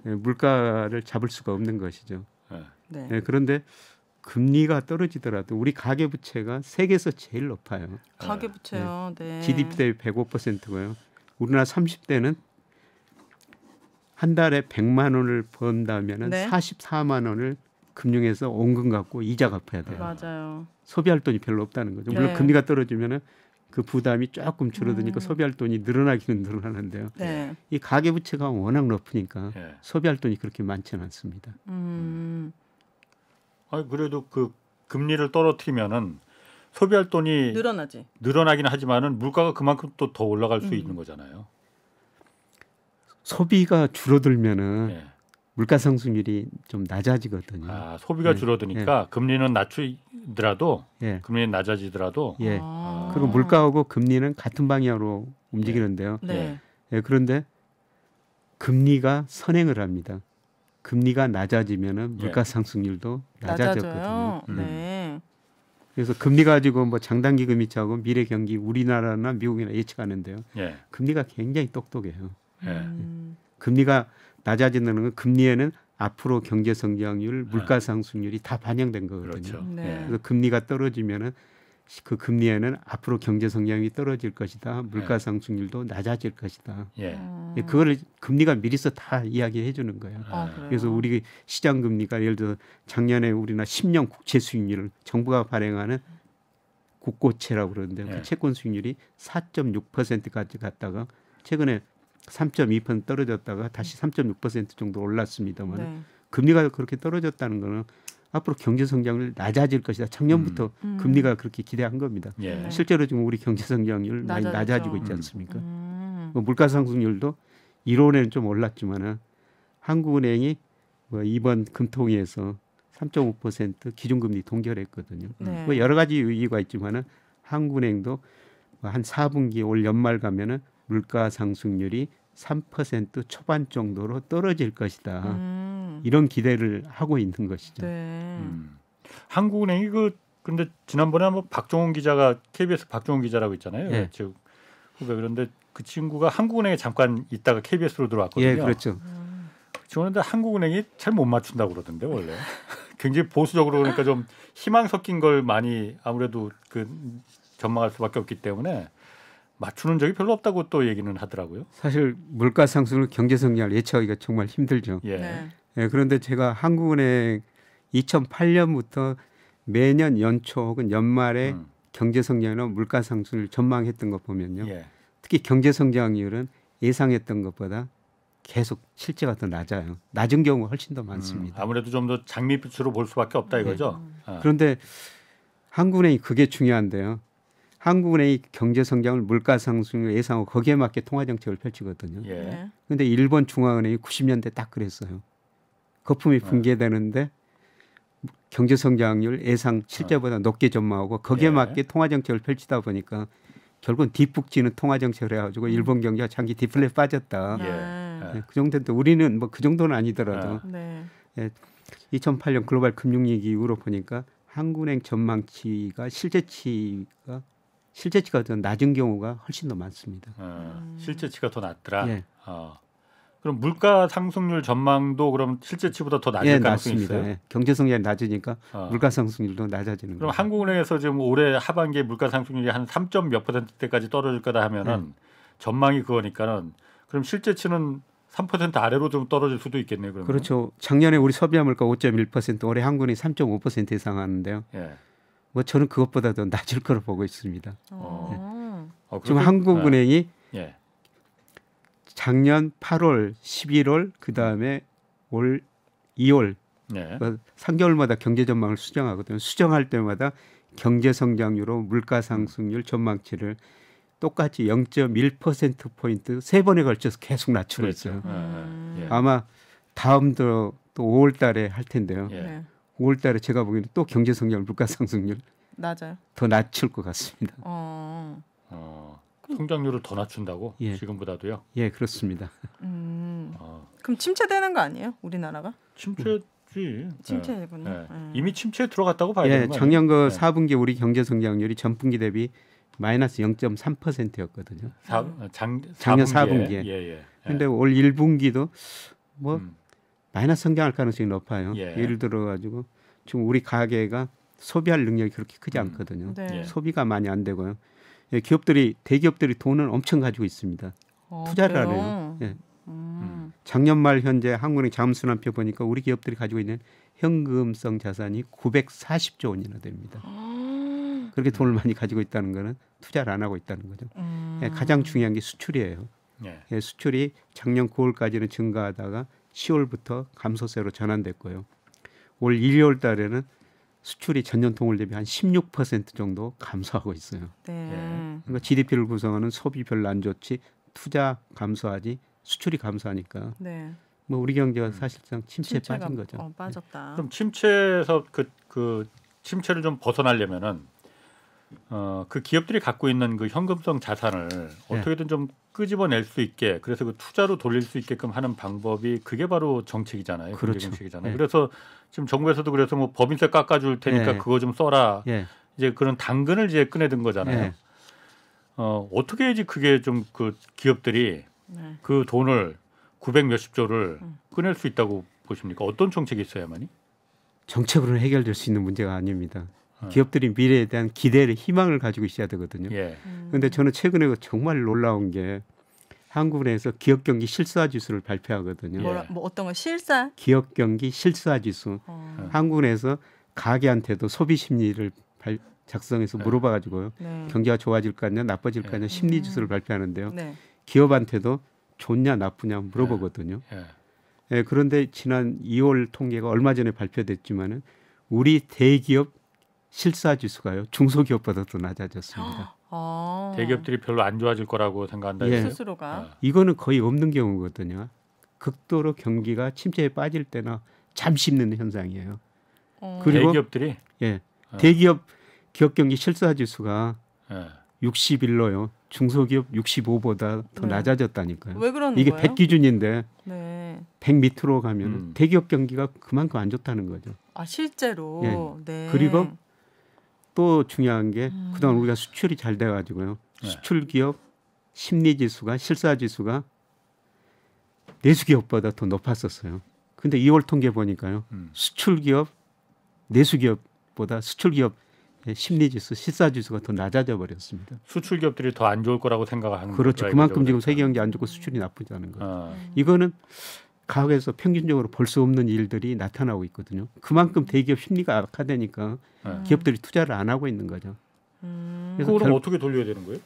S2: 물가를 잡을 수가 없는 것이죠. 그런데 금리가 떨어지더라도 우리 가계부채가 세계에서 제일 높아요.
S3: 가계부채요.
S2: GDP 대비 105%고요. 우리나라 30대는 한 달에 100만 원을 번다면 44만 원을 금융에서 원금 갖고 이자 갚아야 돼요.
S3: 맞아요.
S2: 소비할 돈이 별로 없다는 거죠. 물론 금리가 떨어지면 그 부담이 조금 줄어드니까 소비할 돈이 늘어나기는 늘어나는데요. 이 가계부채가 워낙 높으니까 소비할 돈이 그렇게 많지는 않습니다.
S1: 그래도 그 금리를 떨어뜨리면은 소비할 돈이 늘어나긴 하지만은 물가가 그만큼 또 더 올라갈 수 있는 거잖아요.
S2: 소비가 줄어들면은 물가 상승률이 좀 낮아지거든요.
S1: 소비가 줄어드니까 금리는 낮추더라도 금리는 낮아지더라도
S2: 그리고 물가하고 금리는 같은 방향으로 움직이는데요. 그런데 금리가 선행을 합니다. 금리가 낮아지면은 물가 상승률도 낮아졌거든요. 그래서 금리 가지고 뭐 장단기 금리차하고 미래 경기 우리나라나 미국이나 예측하는데요. 금리가 굉장히 똑똑해요. 금리가 낮아지는 건 금리에는 앞으로 경제 성장률, 물가 상승률이 다 반영된 거거든요. 그래서 금리가 떨어지면은 그 금리에는 앞으로 경제 성장이 떨어질 것이다. 물가 상승률도 낮아질 것이다. 그거를 금리가 미리서 다 이야기해 주는 거예요. 그래서 우리 시장 금리가 예를 들어 작년에 우리나라 10년 국채 수익률을 정부가 발행하는 국고채라고 그러는데 그 채권 수익률이 4.6%까지 갔다가 최근에 3.2% 떨어졌다가 다시 3.6% 정도 올랐습니다만 금리가 그렇게 떨어졌다는 거는 앞으로 경제 성장률 낮아질 것이다. 작년부터 금리가 그렇게 기대한 겁니다. 실제로 지금 우리 경제 성장률 많이 낮아지고 있지 않습니까? 물가 상승률도 1월에는 좀 올랐지만은 한국은행이 이번 금통위에서 3.5% 기준금리 동결했거든요. 여러 가지 이유가 있지만은 한국은행도 한 4분기 올 연말 가면은 물가 상승률이 3% 초반 정도로 떨어질 것이다. 이런 기대를 하고 있는 것이죠.
S1: 한국은행이 근데 지난번에 한번 박종훈 기자가 KBS 박종훈 기자라고 있잖아요. 즉 후배 그런데 그 친구가 한국은행에 잠깐 있다가 KBS로 들어왔거든요.
S2: 그렇죠.
S1: 그런데 한국은행이 잘 못 맞춘다고 그러던데 원래 굉장히 보수적으로 그러니까 좀 희망 섞인 걸 많이 아무래도 그 전망할 수밖에 없기 때문에 맞추는 적이 별로 없다고 또 얘기는 하더라고요.
S2: 사실 물가 상승을 경제 성장을 예측하기가 정말 힘들죠.
S1: 예.
S3: 네.
S2: 예, 그런데 제가 한국은행 2008년부터 매년 연초 혹은 연말에 경제 성장이나 물가 상승을 전망했던 거 보면요.
S1: 예.
S2: 특히 경제 성장률은 예상했던 것보다 계속 실제가 더 낮아요. 낮은 경우가 훨씬 더 많습니다.
S1: 아무래도 좀 더 장밋빛으로 볼 수밖에 없다 이거죠. 아.
S2: 그런데 한국은행이 그게 중요한데요. 한국은행이 경제 성장을 물가 상승을 예상하고 거기에 맞게 통화 정책을 펼치거든요.
S1: 예.
S3: 네.
S2: 그런데 일본 중앙은행이 90년대 딱 그랬어요. 거품이 붕괴되는데 경제 성장률 예상 실제보다 높게 전망하고 거기에
S1: 예.
S2: 맞게 통화 정책을 펼치다 보니까 결국은 뒷북치는 통화 정책을 해가지고 일본 경제가 장기 디플레 빠졌다.
S1: 예.
S2: 네, 그 정도인데 우리는 뭐 그 정도는 아니더라도
S3: 네.
S2: 2008년 글로벌 금융위기 이후로 보니까 한국은행 전망치가 실제치가 더 낮은 경우가 훨씬 더 많습니다.
S1: 실제치가 더 낮더라.
S2: 예.
S1: 그럼 물가 상승률 전망도 그럼 실제치보다 더 낮을
S2: 예,
S1: 가능성이
S2: 낮습니다.
S1: 있어요?
S2: 예. 경제 성장이 낮으니까 물가 상승률도 낮아지는
S1: 그럼
S2: 거죠.
S1: 한국은행에서 지금 올해 하반기에 물가 상승률이 한 3점 몇 %대까지 떨어질 거다 하면은 전망이 그거니까는 그럼 실제치는 3% 아래로 좀 떨어질 수도 있겠네요. 그러면.
S2: 그렇죠. 작년에 우리 소비자 물가 5.1%, 올해 한국은행이 3.5% 예상하는데요.
S1: 예.
S2: 뭐 저는 그것보다 더 낮을 거로 보고 있습니다. 지금
S1: 그렇게-
S2: 한국은행이
S1: 예.
S2: 작년 8월, 11월, 그 다음에 올 2월
S1: 예.
S2: 3개월마다 경제 전망을 수정하거든요. 수정할 때마다 경제 성장률로 물가 상승률 전망치를 똑같이 0.1% 포인트 세 번에 걸쳐서 계속 낮추고
S1: 그렇죠.
S2: 있어요.
S1: 예.
S2: 아마 다음도 또 5월 달에 할 텐데요.
S1: 예.
S3: 네.
S2: 5월 달에 제가 보기에는 또 경제 성장률, 물가 상승률
S3: 낮아요.
S2: 더 낮출 것 같습니다.
S1: 성장률을 더 낮춘다고
S2: 예.
S1: 지금보다도요.
S2: 예, 그렇습니다.
S3: 그럼 침체되는 거 아니에요? 우리나라가?
S1: 침체지.
S3: 침체군요.
S1: 예.
S3: 예.
S1: 이미 침체에 들어갔다고 봐야
S2: 예,
S1: 되는 거예요.
S2: 작년 그
S1: 예.
S2: 4분기 우리 경제 성장률이 전분기 대비 마이너스 0.3%였거든요. 작년 4분기에.
S1: 예.
S2: 근데 올 1분기도 뭐 마이너스 성장할 가능성이 높아요.
S1: 예.
S2: 예를 들어 가지고 지금 우리 가계가 소비할 능력이 그렇게 크지 않거든요.
S3: 네.
S1: 예.
S2: 소비가 많이 안 되고요. 예, 대기업들이 돈을 엄청 가지고 있습니다. 투자를 안 해요. 예. 작년 말 현재 한국은행 자금순환표 보니까 우리 기업들이 가지고 있는 현금성 자산이 940조 원이나 됩니다. 그렇게 돈을 많이 가지고 있다는 거는 투자를 안 하고 있다는 거죠. 예, 가장 중요한 게 수출이에요.
S1: 예.
S2: 예, 수출이 작년 9월까지는 증가하다가 10월부터 감소세로 전환됐고요. 올 1월 달에는 수출이 전년 동월 대비 한 16% 정도 감소하고 있어요.
S3: 네.
S2: 그러니까 GDP를 구성하는 소비 별로 안 좋지 투자 감소하지 수출이 감소하니까
S3: 네.
S2: 뭐 우리 경제가 사실상 침체에
S3: 침체가
S2: 빠진 거죠.
S3: 빠졌다.
S1: 그럼 침체에서 그 침체를 좀 벗어나려면은 그 기업들이 갖고 있는 그 현금성 자산을 어떻게든 좀 끄집어낼 수 있게 그래서 그 투자로 돌릴 수 있게끔 하는 방법이 그게 바로 정책이잖아요.
S2: 그렇죠.
S1: 정책이잖아요.
S2: 예.
S1: 그래서 지금 정부에서도 그래서 뭐 법인세 깎아줄 테니까
S2: 예.
S1: 그거 좀 써라.
S2: 예.
S1: 이제 그런 당근을 이제 꺼내든 거잖아요.
S2: 예.
S1: 어떻게 해야지 그게 좀 그 기업들이
S3: 네.
S1: 그 돈을 900 몇십 조를 꺼낼 수 있다고 보십니까? 어떤 정책이 있어야만이?
S2: 정책으로는 해결될 수 있는 문제가 아닙니다. 기업들이 미래에 대한 기대를 희망을 가지고 있어야 되거든요.
S1: 예.
S2: 그런데 저는 최근에 정말 놀라운 게 한국은행에서 기업 경기 실수화 지수를 발표하거든요.
S3: 뭐 어떤 거 실사?
S2: 기업 경기 실수화 지수. 한국은행에서 가게한테도 소비 심리를 작성해서 물어봐가지고요.
S3: 네.
S2: 경기가 좋아질 거냐 나빠질 거냐 심리 지수를 발표하는데요.
S3: 네.
S2: 기업한테도 좋냐 나쁘냐 물어보거든요.
S1: 예.
S2: 예, 그런데 지난 2월 통계가 얼마 전에 발표됐지만은 우리 대기업 실사 지수가요 중소기업보다 더 낮아졌습니다.
S1: 대기업들이 별로 안 좋아질 거라고 생각한다.
S2: 예.
S3: 스스로가.
S2: 이거는 거의 없는 경우거든요. 극도로 경기가 침체에 빠질 때나 잠시 있는 현상이에요. 그리고
S1: 대기업들이
S2: 예, 대기업 기업 경기 실사 지수가
S1: 예.
S2: 61로요. 중소기업 65보다 더
S3: 네.
S2: 낮아졌다니까요.
S3: 왜 그러는
S2: 이게
S3: 거예요?
S2: 100 기준인데
S3: 네.
S2: 100 밑으로 가면 대기업 경기가 그만큼 안 좋다는 거죠.
S3: 아 실제로. 네.
S2: 그리고 또 중요한 게 그동안 우리가 수출이 잘 돼가지고요. 수출 기업 심리 지수가 실사 지수가 내수기업보다 더 높았었어요. 근데 2월 통계 보니까요. 수출기업, 내수기업보다 수출기업 심리지수, 실사지수가 더 낮아져 버렸습니다.
S1: 수출 기업들이 더 안 좋을 거라고 생각하는
S2: 그렇죠.
S1: 거죠,
S2: 그만큼 지금
S1: 이거죠.
S2: 세계 경제 안 좋고 수출이 나쁘다는 거예요.
S1: 어.
S2: 이거는 과거에서 평균적으로 볼 수 없는 일들이 나타나고 있거든요. 그만큼 대기업 심리가 악화되니까 기업들이 투자를 안 하고 있는 거죠. 그래서,
S1: 그럼 어떻게 돌려야 되는 거예요?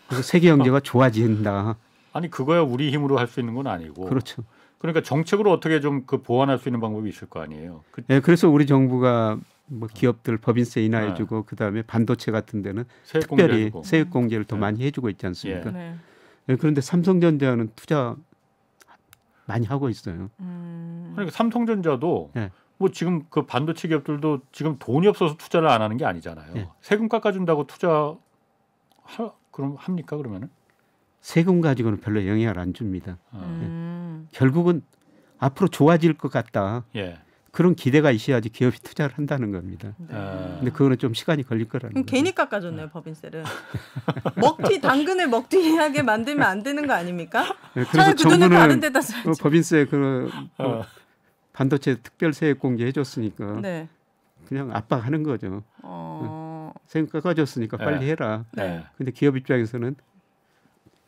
S2: 그래서 세계 경제가 좋아진다.
S1: 아니 그거야 우리 힘으로 할 수 있는 건 아니고.
S2: 그렇죠.
S1: 그러니까 정책으로 어떻게 좀 그 보완할 수 있는 방법이 있을 거 아니에요.
S2: 네, 그래서 우리 정부가 뭐 기업들 법인세 인하해주고 그다음에 반도체 같은 데는
S1: 세액
S2: 특별히
S1: 공제해주고.
S2: 세액 공제를 더 많이 해주고 있지 않습니까?
S3: 네.
S2: 네, 그런데 삼성전자는 투자 많이 하고 있어요.
S1: 그러니까 삼성전자도
S2: 네.
S1: 뭐 지금 그 반도체 기업들도 지금 돈이 없어서 투자를 안 하는 게 아니잖아요.
S2: 네.
S1: 세금 깎아준다고 그럼 합니까 그러면은?
S2: 세금 가지고는 별로 영향을 안 줍니다.
S3: 음.
S2: 결국은 앞으로 좋아질 것 같다.
S1: 예.
S2: 그런 기대가 있어야지 기업이 투자를 한다는 겁니다.
S3: 네.
S2: 근데 그거는 좀 시간이 걸릴 거라는
S3: 그럼
S2: 거죠.
S3: 괜히 깎아줬네요 법인세를. 당근을 먹튀하게 만들면 안 되는 거 아닙니까?
S2: 네,
S3: 차라리 그 돈을 다른 데다 써야지.
S2: 법인세 반도체 특별 세액 공제 해줬으니까
S3: 네.
S2: 그냥 압박하는 거죠. 세금 깎아줬으니까
S1: 네.
S2: 빨리 해라.
S1: 네.
S2: 근데 기업 입장에서는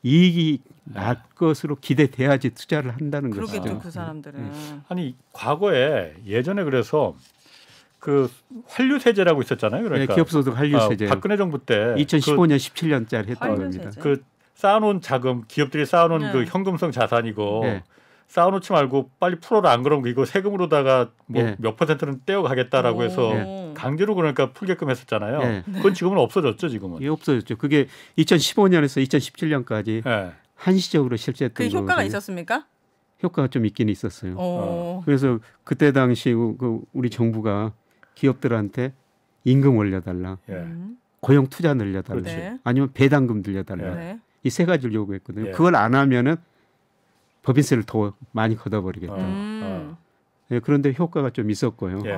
S2: 이익이 날 것으로 기대돼야지 투자를 한다는
S3: 그러겠죠
S2: 것이죠.
S3: 그 사람들은.
S1: 아니 과거에 예전에 그래서 그 환류세제라고 있었잖아요. 그러니까
S2: 기업소득 한류세제
S1: 박근혜 정부 때
S2: 2015년 17년짜리 했던
S3: 환류세제.
S2: 겁니다.
S1: 그 쌓아놓은 자금 기업들이 쌓아놓은
S3: 네.
S1: 그 현금성 자산이고
S2: 네.
S1: 쌓아놓지 말고 빨리 풀어라 안 그러면 이거 세금으로다가 뭐
S2: 네.
S1: 몇 %는 떼어가겠다라고 해서
S3: 오.
S1: 강제로 그러니까 풀게끔 했었잖아요.
S2: 네.
S1: 그건 지금은 없어졌죠 지금은.
S2: 이게 없어졌죠. 그게 2015년에서 2017년까지
S1: 네.
S2: 한시적으로 실시했던
S3: 그 효과가
S2: 거거든요.
S3: 있었습니까?
S2: 효과가 좀 있긴 있었어요.
S3: 오.
S2: 그래서 그때 당시 우리 정부가 기업들한테 임금 올려달라,
S1: 예.
S2: 고용 투자 늘려달라,
S1: 그렇지.
S3: 네.
S2: 아니면 배당금 늘려달라.
S3: 네.
S2: 이 세 가지를 요구했거든요.
S1: 예.
S2: 그걸 안 하면은 법인세를 더 많이 걷어버리겠다. 예, 그런데 효과가 좀 있었고요.
S1: 예.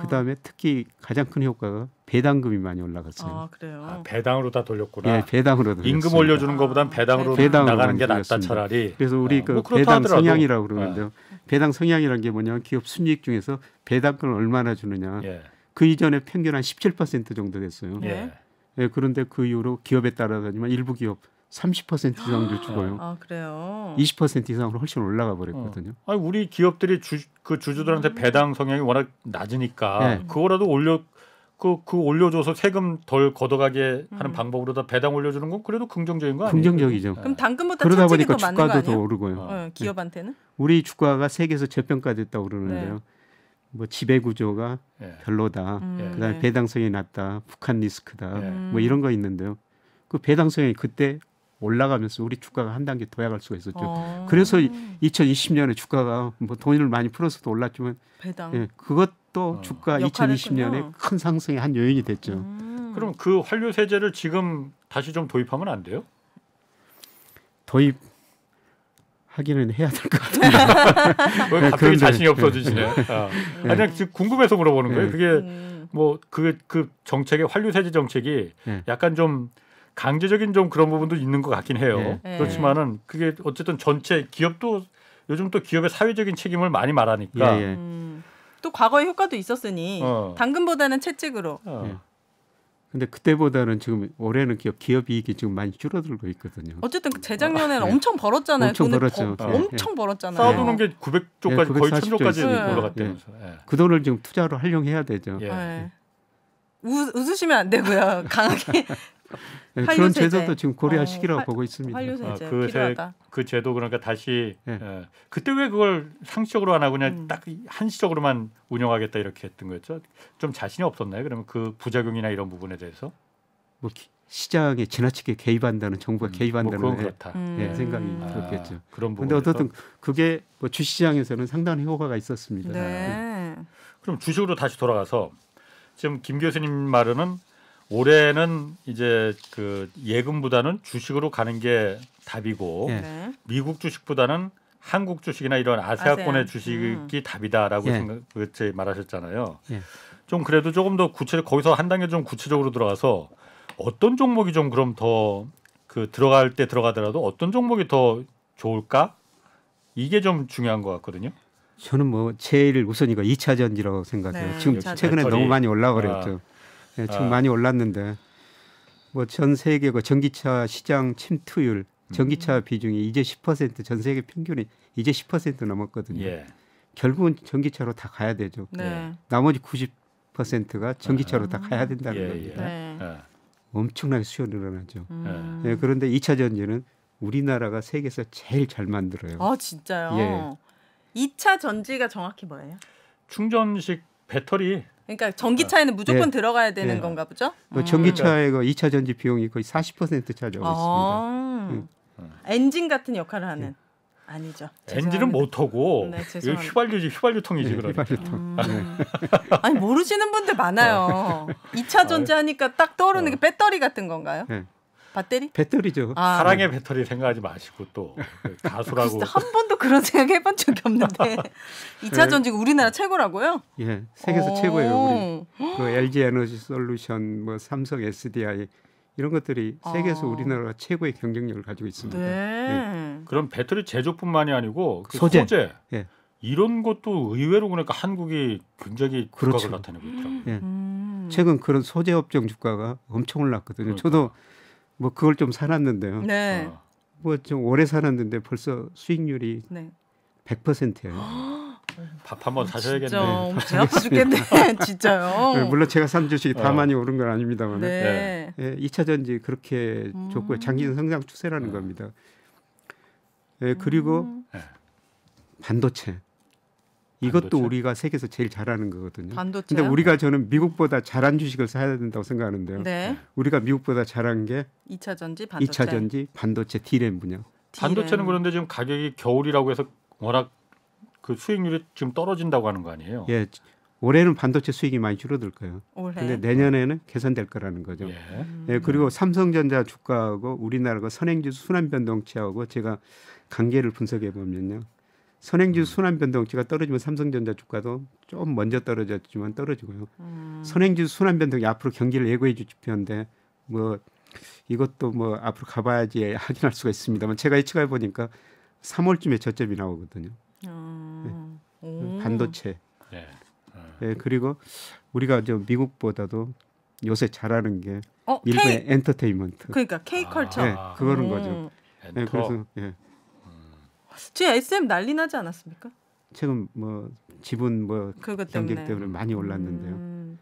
S2: 그다음에 특히 가장 큰 효과가 배당금이 많이 올라갔어요.
S3: 아 그래요.
S1: 아, 배당으로 다 돌렸구나.
S2: 예, 배당으로
S1: 임금
S2: 돌렸습니다.
S1: 올려주는 것보단 배당으로
S2: 배당으로
S1: 나가는 게
S2: 많이
S1: 낫다
S2: 돌렸습니다.
S1: 차라리.
S2: 그래서 우리 그
S1: 뭐 그렇다
S2: 배당
S1: 하더라도.
S2: 성향이라고 그러는데요. 배당 성향이라는 게 뭐냐면 기업 순이익 중에서 배당금을 얼마나 주느냐.
S1: 예.
S2: 그 이전에 평균 한 17% 정도 됐어요.
S1: 예.
S2: 예, 그런데 그 이후로 기업에 따라서지만 일부 기업 30% 이상을 주고요.
S3: 아 그래요.
S2: 20% 이상으로 훨씬 올라가 버렸거든요.
S1: 아니 우리 기업들이 주주들한테 배당 성향이 워낙 낮으니까
S2: 네.
S1: 그거라도 올려줘서 세금 덜 걷어가게 하는 방법으로 다 배당 올려주는 건 그래도 긍정적인 거 아니에요?
S2: 긍정적이죠.
S3: 그럼 당근보다
S2: 그러다
S3: 채찍이
S2: 보니까
S3: 더 맞는 거
S2: 주가도 더
S3: 아니에요?
S2: 오르고요.
S3: 기업한테는?
S2: 우리 주가가 세계에서 저평가됐다고 그러는데요. 뭐 지배 구조가
S1: 예.
S2: 별로다. 그다음에
S3: 네.
S2: 배당성이 낮다. 북한 리스크다.
S1: 예.
S2: 뭐 이런 거 있는데요. 그 배당성이 그때 올라가면서 우리 주가가 한 단계 더 야갈 수가 있었죠. 그래서 2020년에 주가가 뭐 돈을 많이 풀어서도 올랐지만
S3: 배당.
S2: 예, 그것도 주가
S3: 역할을
S2: 2020년에
S3: 했군요.
S2: 큰 상승의 한 요인이 됐죠.
S1: 그럼 그 환류 세제를 지금 다시 좀 도입하면 안 돼요?
S2: 도입하기는 해야 될 것 같아요.
S1: 왜 갑자기
S2: 그런데-
S1: 자신이 없어지시네. 아니 그냥 지금 궁금해서 물어보는 거예요.
S2: 네.
S1: 그게 뭐 그 정책의 환류 세제 정책이
S2: 네.
S1: 약간 좀 강제적인 좀 그런 부분도 있는 것 같긴 해요.
S3: 네.
S1: 그렇지만은 그게 어쨌든 전체 기업도 요즘 또 기업의 사회적인 책임을 많이 말하니까.
S2: 예, 예.
S3: 또 과거에 효과도 있었으니
S1: 어.
S3: 당근보다는 채찍으로.
S2: 예. 근데 그때보다는 지금 올해는 기업 이익이 지금 많이 줄어들고 있거든요.
S3: 어쨌든 재작년에는
S2: 네.
S3: 엄청 벌었잖아요.
S2: 엄청
S3: 돈을
S2: 벌었죠.
S3: 엄청 벌었잖아요.
S1: 쌓아두는 게 900조까지
S2: 예,
S1: 거의
S2: 940조
S1: 1000조까지
S2: 있으니까.
S1: 올라갔다면서. 예.
S2: 그 돈을 지금 투자로 활용해야 되죠.
S1: 예.
S3: 네. 웃으시면 안 되고요. 강하게
S2: 예,
S3: 환류세제.
S2: 그런 제도도 지금 고려할 시기라고 보고 있습니다.
S3: 환류세제
S1: 그
S3: 필요하다.
S1: 그 제도 그러니까 다시
S2: 예.
S1: 그때 왜 그걸 상시적으로 안 하고 그냥 딱 한시적으로만 운영하겠다 이렇게 했던 거였죠? 좀 자신이 없었나요? 그러면 그 부작용이나 이런 부분에 대해서?
S2: 뭐 시장에 지나치게 개입한다는 정부가
S1: 뭐
S2: 개입한다는
S1: 그건 그렇다.
S2: 예, 생각이 들었겠죠.
S1: 그런 부분.
S2: 그런데 어쨌든 그게 뭐 주시장에서는 상당히 효과가 있었습니다.
S3: 네.
S1: 그럼 주식으로 다시 돌아가서 지금 김 교수님 말은 올해는 이제 그 예금보다는 주식으로 가는 게 답이고
S2: 예.
S3: 네.
S1: 미국 주식보다는 한국 주식이나 이런 아세아권의
S3: 아세안.
S1: 주식이 답이다라고
S2: 예.
S1: 그때 말하셨잖아요.
S2: 예.
S1: 좀 그래도 조금 더 거기서 한 단계 좀 구체적으로 들어가서 어떤 종목이 좀 그럼 더 그 들어갈 때 들어가더라도 어떤 종목이 더 좋을까? 이게 좀 중요한 것 같거든요.
S2: 저는 뭐 제일 우선 이거 2차 전지라고 생각해요.
S3: 네,
S2: 지금
S3: 2차
S2: 최근에
S1: 배터리.
S2: 너무 많이 올라버렸죠. 네, 지금 많이 올랐는데 뭐 전 세계 그 전기차 시장 침투율, 전기차 비중이 이제 10%, 전 세계 평균이 이제 10% 넘었거든요.
S1: 예.
S2: 결국은 전기차로 다 가야 되죠.
S3: 네.
S2: 나머지 90%가 전기차로 다 가야 된다는
S1: 예,
S2: 겁니다.
S3: 네.
S1: 예.
S2: 엄청나게 수요 늘어나죠.
S3: 음.
S2: 예, 그런데 2차 전지는 우리나라가 세계에서 제일 잘 만들어요.
S3: 아 진짜요?
S2: 예.
S3: 2차 전지가 정확히 뭐예요?
S1: 충전식 배터리.
S3: 그러니까 전기차에는 무조건
S2: 예.
S3: 들어가야 되는
S2: 예.
S3: 건가 보죠?
S2: 그 전기차의 그 2차 전지 비용이 거의 40% 차지하고 있습니다.
S3: 엔진 같은 역할을 하는 아니죠.
S1: 엔진은
S3: 죄송합니다.
S1: 모터고
S3: 네,
S1: 이거
S3: 죄송합니다.
S1: 휘발유통이지
S2: 네,
S1: 그러니까.
S2: 휘발유통.
S3: 아니 모르시는 분들 많아요. 2차 전지 하니까 딱 떠오르는 게 배터리 같은 건가요?
S2: 네.
S3: 배터리?
S2: 배터리죠.
S3: 아,
S1: 사랑의 배터리 생각하지 마시고 또 가수라고.
S3: 진짜 한 번도 그런 생각 해본 적이 없는데 2차 전지가 우리나라 최고라고요?
S2: 예, 세계에서
S3: 오.
S2: 최고예요. 우리 그 LG 에너지 솔루션, 뭐 삼성 SDI 이런 것들이 세계에서 우리나라가 최고의 경쟁력을 가지고 있습니다.
S3: 네.
S1: 그럼 배터리 제조뿐만이 아니고 그
S2: 소재.
S1: 소재.
S2: 예.
S1: 이런 것도 의외로 그러니까 한국이 굉장히
S2: 그렇죠.
S1: 국각을 나타내고 있더라고요.
S2: 예. 최근 그런 소재 업종 주가가 엄청 올랐거든요.
S1: 그러니까.
S2: 저도 뭐 그걸 좀 살았는데요.
S3: 네.
S1: 어.
S2: 뭐 좀 오래 살았는데 벌써 수익률이
S3: 네.
S2: 100%예요.
S1: 밥 한번 사셔야겠네.
S3: 진짜 배 아파 죽겠네. 진짜요.
S2: 물론 제가 산 주식이 다 많이 오른 건 아닙니다만.
S3: 네.
S2: 예, 2차 전지 그렇게 좋고 장기적 성장 추세라는 겁니다. 예, 그리고
S1: 네.
S2: 반도체. 이것도
S1: 반도체?
S2: 우리가 세계에서 제일 잘하는 거거든요.
S3: 반도체요?
S2: 근데 우리가 저는 미국보다 잘한 주식을 사야 된다고 생각하는데요.
S3: 네.
S2: 우리가 미국보다 잘한 게
S3: 2차 전지, 반도체.
S2: 2차 전지, 반도체, D램 분야.
S1: 반도체는 그런데 지금 가격이 겨울이라고 해서 워낙 그 수익률이 지금 떨어진다고 하는 거 아니에요?
S2: 예, 올해는 반도체 수익이 많이 줄어들 거예요.
S3: 올해.
S2: 근데 내년에는 개선될 거라는 거죠.
S1: 예.
S2: 예, 그리고 삼성전자 주가하고 우리나라가 선행지수 순환변동치하고 제가 관계를 분석해 보면요. 선행지수 순환변동치가 떨어지면 삼성전자 주가도 좀 먼저 떨어졌지만 떨어지고요. 선행지수 순환변동이 앞으로 경기를 예고해 줄 지표인데 뭐 이것도 뭐 앞으로 가봐야지 확인할 수가 있습니다만 제가 예측해 보니까 3월쯤에 저점이 나오거든요. 반도체.
S1: 예.
S2: 예, 그리고 우리가 저 미국보다도 요새 잘하는 게 일본의
S3: K
S2: 엔터테인먼트.
S3: 그러니까 K컬처.
S2: 예, 그거는 거죠. 예,
S1: 엔터.
S2: 그래서 예.
S3: 지금 SM 난리 나지 않았습니까?
S2: 최근 뭐 지분 뭐
S3: 그것
S2: 경쟁 때문에 많이 올랐는데요.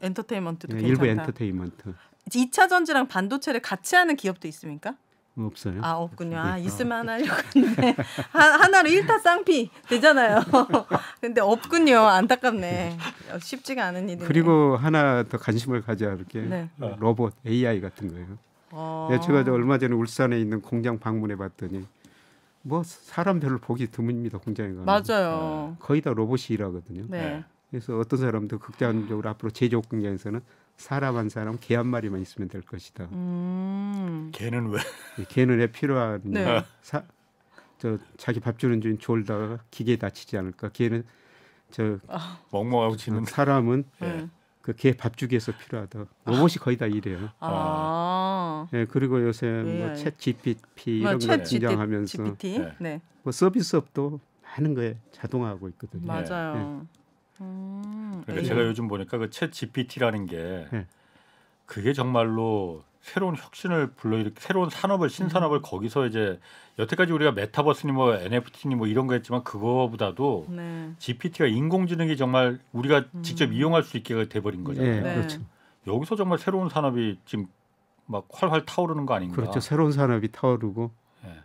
S3: 엔터테인먼트도
S2: 예,
S3: 괜찮다.
S2: 일부 엔터테인먼트
S3: 2차 전지랑 반도체를 같이 하는 기업도 있습니까?
S2: 없어요.
S3: 아 없군요. 아 있으면 하나 하려고 했는데 하나로 1타 쌍피 되잖아요. 근데 없군요. 안타깝네. 쉽지가 않은 일이네.
S2: 그리고 하나 더 관심을 가져야 할 게
S3: 네.
S2: 로봇 AI 같은 거예요. 제가 저 얼마 전에 울산에 있는 공장 방문해 봤더니 뭐 사람 별로 보기 드뭅니다. 공장에 가면.
S3: 맞아요.
S2: 거의 다 로봇이 일하거든요.
S3: 네.
S2: 그래서 어떤 사람도 극단적으로 앞으로 제조업 공장에서는 사람 한 사람, 개 한 마리만 있으면 될 것이다.
S1: 걔는 왜?
S2: 개는 왜 필요하냐?
S3: 네.
S2: 저 자기 밥 주는 주인 졸다가 기계에 다치지 않을까? 개는 저
S1: 멍멍하고 짖는.
S2: 사람은
S3: 네.
S2: 그 개 밥 주기 위해서 필요하다. 로봇이 거의 다 이래요.
S3: 네.
S2: 그리고 요새 뭐
S3: AI.
S2: 챗 GPT 이런 거
S3: 챗
S2: 등장하면서
S3: GPT.
S1: 네.
S3: 네.
S2: 뭐 서비스업도 많은 거에 자동화하고 있거든요.
S3: 맞아요.
S1: 그러니까
S3: AI.
S1: 제가 요즘 보니까 그 챗 GPT라는 게
S2: 네.
S1: 그게 정말로 새로운 혁신을 불러일으키 새로운 산업을 신산업을 거기서 이제 여태까지 우리가 메타버스니 뭐 NFT니 뭐 이런 거 했지만 그거보다도
S3: 네.
S1: GPT가 인공지능이 정말 우리가 직접 이용할 수 있게 돼버린 거잖아요.
S2: 예,
S3: 네.
S2: 그렇죠.
S1: 여기서 정말 새로운 산업이 지금 막 활활 타오르는 거 아닌가?
S2: 그렇죠. 새로운 산업이 타오르고
S1: 예.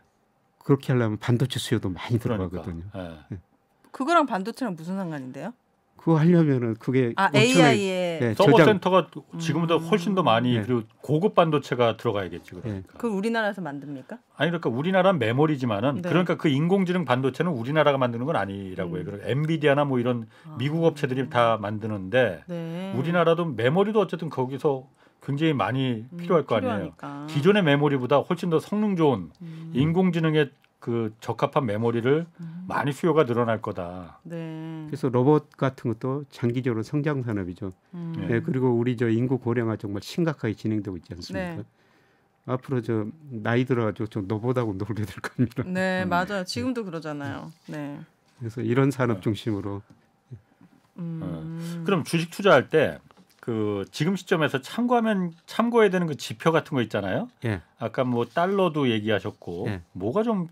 S2: 그렇게 하려면 반도체 수요도 많이
S1: 그러니까.
S2: 들어가거든요.
S1: 예.
S3: 그거랑 반도체랑 무슨 상관인데요?
S2: 그거 하려면은 그게
S3: 아
S2: 엄청나게
S3: AI에
S2: 네,
S1: 서버
S2: 저장
S1: 센터가 지금보다 훨씬 더 많이
S2: 네.
S1: 그리고 고급 반도체가 들어가야겠지 그러니까.
S3: 그걸 우리나라에서 만듭니까?
S1: 아니 그러니까 우리나라는 메모리지만은
S3: 네.
S1: 그러니까 그 인공지능 반도체는 우리나라가 만드는 건 아니라고 해요. 그러니까 엔비디아나 뭐 이런 미국 업체들이 다 만드는데
S3: 네.
S1: 우리나라도 메모리도 어쨌든 거기서 굉장히 많이 필요할 거 아니에요.
S3: 필요하니까.
S1: 기존의 메모리보다 훨씬 더 성능 좋은 인공지능에 그 적합한 메모리를 많이 수요가 늘어날 거다.
S3: 네.
S2: 그래서 로봇 같은 것도 장기적으로 성장 산업이죠.
S1: 네.
S2: 네, 그리고 우리 저 인구 고령화 정말 심각하게 진행되고 있지 않습니까?
S3: 네.
S2: 앞으로 저 나이 들어가지고 좀 너보다고 놀게 될 겁니다.
S3: 네, 맞아요. 지금도 그러잖아요. 네.
S2: 그래서 이런 산업 중심으로
S1: 그럼 주식 투자할 때 그 지금 시점에서 참고해야 되는 그 지표 같은 거 있잖아요.
S2: 예.
S1: 아까 뭐 달러도 얘기하셨고
S2: 예.
S1: 뭐가 좀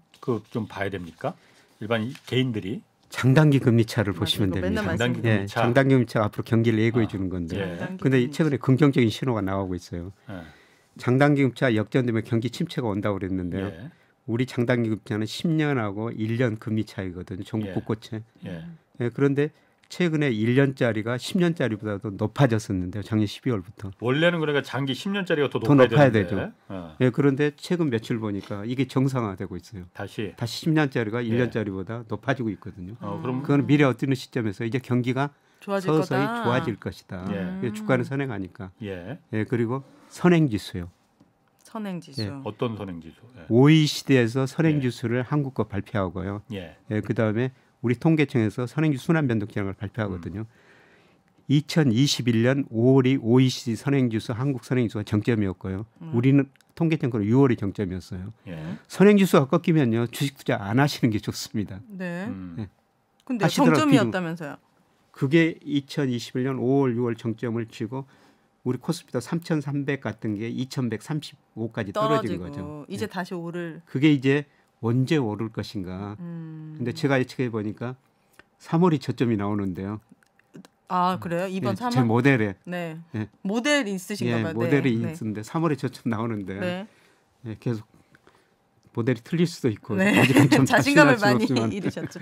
S1: 좀 봐야 됩니까? 일반 개인들이
S2: 장단기 금리 차를
S3: 맞아,
S2: 보시면
S3: 이거 맨날
S2: 됩니다.
S1: 장단기
S3: 말씀드려요.
S2: 예,
S1: 금리 차.
S2: 장단기 금리 차가 앞으로 경기를 예고해 주는 건데.
S1: 예.
S3: 장단기
S2: 근데
S3: 금리
S2: 최근에 긍정적인 신호가 나오고 있어요.
S1: 예.
S2: 장단기 금리차 역전되면 경기 침체가 온다고 그랬는데요.
S1: 예.
S2: 우리 장단기 금리차는 10년하고 1년 금리 차이거든요. 전국
S1: 예.
S2: 곳곳에.
S1: 예.
S2: 예, 그런데 최근에 1년짜리가 10년짜리보다도 높아졌었는데요. 작년 12월부터.
S1: 원래는 그러니까 장기 10년짜리가 더
S2: 더
S1: 높아야,
S2: 높아야
S1: 되는데.
S2: 되죠.
S1: 어.
S2: 예, 그런데 최근 며칠 보니까 이게 정상화되고 있어요.
S1: 다시.
S2: 다시 10년짜리가 1년짜리보다 높아지고 있거든요.
S1: 그럼
S2: 그건 미래 어떤 시점에서 이제 경기가
S3: 좋아질
S2: 서서히
S3: 거다.
S2: 좋아질 것이다.
S1: 예.
S2: 주가는 선행하니까.
S1: 예.
S2: 예, 그리고 선행지수요.
S3: 선행지수.
S2: 예.
S1: 어떤 선행지수? 예.
S2: OECD에서 선행지수를 한국 거 발표하고요.
S1: 예.
S2: 예, 그다음에 우리 통계청에서 선행지수 순환 변동기량을 발표하거든요. 2021년 5월이 OECD 선행지수 한국 선행지수가 정점이었고요. 우리는 통계청 거는 6월이 정점이었어요.
S1: 예.
S2: 선행지수가 꺾이면요 주식 투자 안 하시는 게 좋습니다.
S3: 네.
S2: 예.
S3: 근데
S2: 하시더라도
S3: 정점이었다면서요.
S2: 그게 2021년 5월, 6월 정점을 치고 우리 코스피도 3,300 같은 게 2,135까지 떨어진 거죠.
S3: 떨어지고 이제 다시 오를.
S2: 그게 이제 언제 오를 것인가. 근데 제가 예측해 보니까 3월이 저점이 나오는데요.
S3: 아 그래요? 이번
S2: 예,
S3: 3월?
S2: 제 모델에
S3: 네.
S2: 예.
S3: 모델이 있으신가
S2: 예,
S3: 봐요.
S2: 모델이
S3: 네.
S2: 있는데 3월에 저점 나오는데
S3: 네.
S2: 예, 계속 모델이 틀릴 수도 있고
S3: 네.
S2: 아직은 좀
S3: 자신감을
S2: 자신할
S3: 많이
S2: 수는 없지만
S3: 잃으셨죠.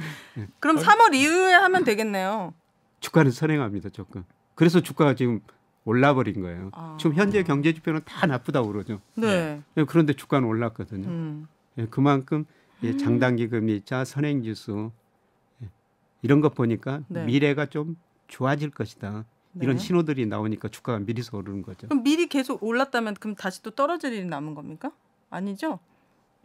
S3: 그럼 3월 이후에 하면 되겠네요.
S2: 주가는 선행합니다 조금. 그래서 주가가 지금 올라버린 거예요.
S3: 아.
S2: 지금 현재 경제 지표는 다 나쁘다고 그러죠.
S3: 네.
S2: 예, 그런데 주가는 올랐거든요. 예, 그만큼 예, 장단기 금리차, 선행지수 예, 이런 것 보니까
S3: 네.
S2: 미래가 좀 좋아질 것이다. 이런
S3: 네.
S2: 신호들이 나오니까 주가가 미리서 오르는 거죠.
S3: 그럼 미리 계속 올랐다면 그럼 다시 또 떨어질 일이 남은 겁니까? 아니죠?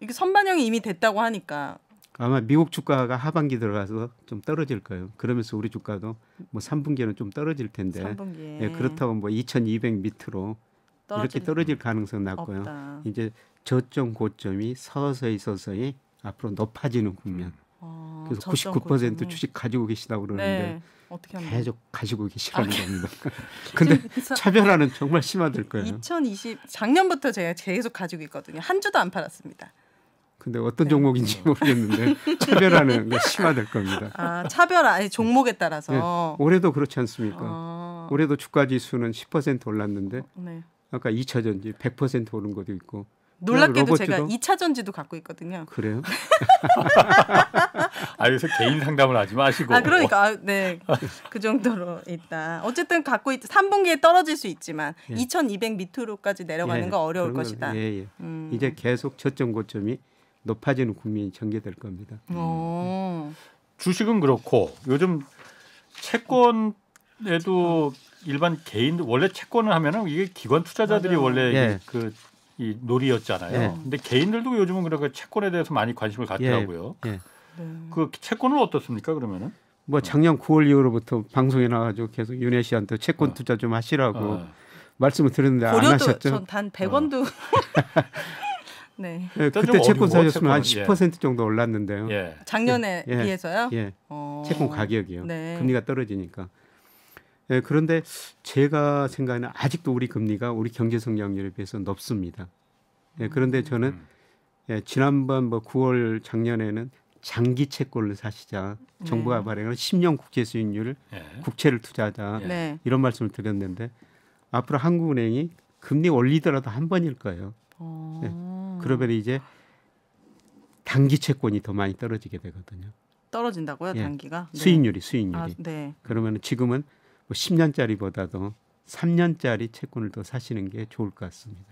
S3: 이게 선반영이 이미 됐다고 하니까.
S2: 아마 미국 주가가 하반기 들어가서 좀 떨어질 거예요. 그러면서 우리 주가도 뭐 3분기에는 좀 떨어질 텐데
S3: 3분기에
S2: 예, 그렇다고 뭐 2,200 밑으로 이렇게 떨어질 가능성은 낮고요.
S3: 없다.
S2: 이제 저점 고점이 서서히 앞으로 높아지는 국면. 그래서
S3: 저점
S2: 99%
S3: 고점이.
S2: 주식 가지고 계시다고 그러는데
S3: 네. 어떻게 하면
S2: 계속 가지고 계시라는 겁니다. 근데 차별화는 정말 심화될 거예요.
S3: 2020 작년부터 제가 계속 가지고 있거든요. 한 주도 안 팔았습니다.
S2: 근데 어떤
S3: 네.
S2: 종목인지 모르겠는데 차별화는 심화될 겁니다.
S3: 아 차별화 아니 종목에
S2: 네,
S3: 따라서.
S2: 올해도 그렇지 않습니까?
S3: 아,
S2: 올해도 주가 지수는 10% 올랐는데
S3: 네.
S2: 아까 2차 전지 100% 오른 것도 있고.
S3: 놀랍게도
S2: 로봇주도-
S3: 제가 2차 전지도 갖고 있거든요.
S2: 그래요?
S1: 여기서 개인 상담을 하지 마시고.
S3: 아 그러니까 네. 그 정도로 있다. 어쨌든 갖고 있 3분기에 떨어질 수 있지만
S2: 예.
S3: 2,200 밑으로까지 내려가는
S2: 예,
S3: 거 어려울
S2: 그런
S3: 것이다.
S2: 건, 예, 예.
S3: 음.
S2: 이제 계속 저점 고점이 높아지는 국면이 전개될 겁니다.
S1: 주식은 그렇고 요즘 채권에도 일반 개인 원래 채권을 하면은 이게 기관 투자자들이
S3: 맞아요.
S1: 원래
S2: 예.
S1: 이 놀이였잖아요.
S2: 예.
S1: 근데 개인들도 요즘은 그렇게 채권에 대해서 많이 관심을 갖더라고요.
S2: 예.
S3: 네.
S1: 그 채권은 어떻습니까 그러면은?
S2: 뭐 작년 9월 이후로부터 방송에 나와가지고 계속 윤혜 씨한테 채권
S1: 어.
S2: 투자 좀 하시라고
S1: 어.
S2: 말씀을 드렸는데 안
S3: 고려도
S2: 하셨죠?
S3: 전 단 100원도 네.
S2: 예,
S1: 좀
S2: 그때 채권
S1: 어려워,
S2: 사셨으면 한
S1: 채권은.
S2: 10% 정도 올랐는데요.
S1: 예.
S3: 작년에
S2: 예.
S3: 비해서요.
S2: 예,
S3: 어.
S2: 채권 가격이요.
S3: 네.
S2: 금리가 떨어지니까. 예, 그런데 제가 생각하는 아직도 우리 금리가 우리 경제 성장률에 비해서 높습니다. 예, 그런데 저는 예, 지난번 뭐 9월 작년에는 장기 채권을 사시자 정부가 발행한 10년 국채 수익률
S1: 예.
S2: 국채를 투자하자
S3: 네.
S2: 이런 말씀을 드렸는데 앞으로 한국은행이 금리 올리더라도 한 번일 거예요. 그러면 이제 단기 채권이 더 많이 떨어지게 되거든요.
S3: 떨어진다고요,
S2: 예.
S3: 단기가? 네.
S2: 수익률이.
S3: 아, 네.
S2: 그러면 지금은 뭐 10년짜리보다도 3년짜리 채권을 더 사시는 게 좋을 것 같습니다.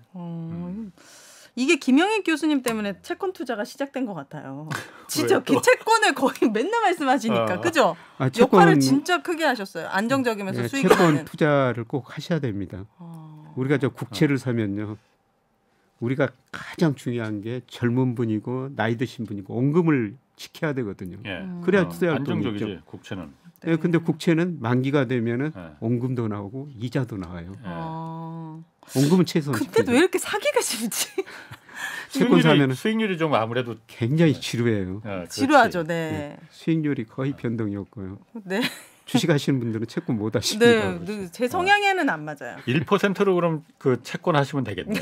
S3: 이게 김영익 교수님 때문에 채권 투자가 시작된 것 같아요. 진짜
S1: 왜요, 또?
S3: 채권을 거의 맨날 말씀하시니까 그죠?
S2: 아,
S3: 역할을 진짜 크게 하셨어요. 안정적이면서
S2: 예,
S3: 수익이
S2: 채권
S3: 나는.
S2: 투자를 꼭 하셔야 됩니다. 우리가 저 국채를 사면요. 우리가 가장 중요한 게 젊은 분이고 나이 드신 분이고 원금을 지켜야 되거든요.
S1: 예.
S2: 그래야 투자할 돈이
S1: 안정적이지
S2: 있죠.
S1: 국채는.
S3: 네.
S2: 근데 국채는 만기가 되면은
S1: 네.
S2: 원금도 나오고 이자도 나와요.
S1: 네.
S2: 원금은 최소한
S3: 근데 왜 이렇게 사기가 쉽지?
S2: 채권 사면은
S1: 수익률이 좀 아무래도
S2: 굉장히 지루해요.
S1: 그렇지.
S3: 지루하죠. 네.
S2: 수익률이 거의 변동이 없고요.
S3: 네.
S2: 주식하시는 분들은 채권 못 하십니다.
S3: 네. 제 성향에는 안 맞아요.
S1: 1%로 그럼 그 채권 하시면 되겠네.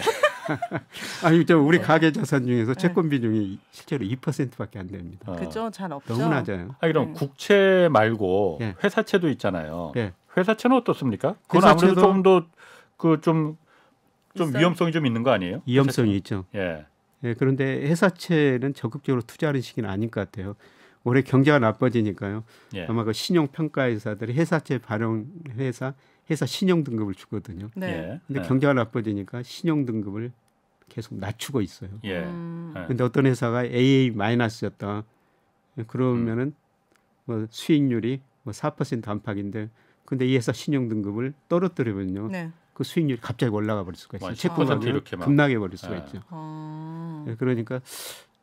S2: 아니 우리 가계 자산 중에서 채권 비중이 실제로 2%밖에 안 됩니다.
S3: 그죠? 잘 없죠.
S2: 너무 낮아요.
S1: 그럼 국채 말고
S2: 예.
S1: 회사채도 있잖아요.
S2: 예.
S1: 회사채는 어떻습니까? 그건 아무래도
S2: 회사채도
S1: 조금 더 그 좀
S3: 있어요?
S1: 위험성이 좀 있는 거 아니에요?
S2: 위험성이 있죠.
S1: 예.
S2: 예, 그런데 회사채는 적극적으로 투자하는 시기는 아닌 것 같아요. 올해 경제가 나빠지니까요.
S1: 예.
S2: 아마 그 신용 평가 회사들이 회사채 발행해서 회사 신용 등급을 주거든요.
S3: 네.
S1: 예.
S2: 근데
S1: 예.
S2: 경제가 나빠지니까 신용 등급을 계속 낮추고 있어요.
S1: 예.
S3: 음.
S1: 예.
S2: 근데 어떤 회사가 AA 마이너스였다. 그러면은 뭐 수익률이 뭐 4% 안팎인데 근데 이 회사 신용 등급을 떨어뜨리면요.
S3: 네.
S2: 그 수익률이 갑자기 올라가 버릴 수가 있어요.
S1: 뭐
S2: 채권은
S1: 10% 이렇게 막.
S2: 급락해 버릴 수가
S1: 예.
S2: 있죠.
S3: 어.
S2: 예, 그러니까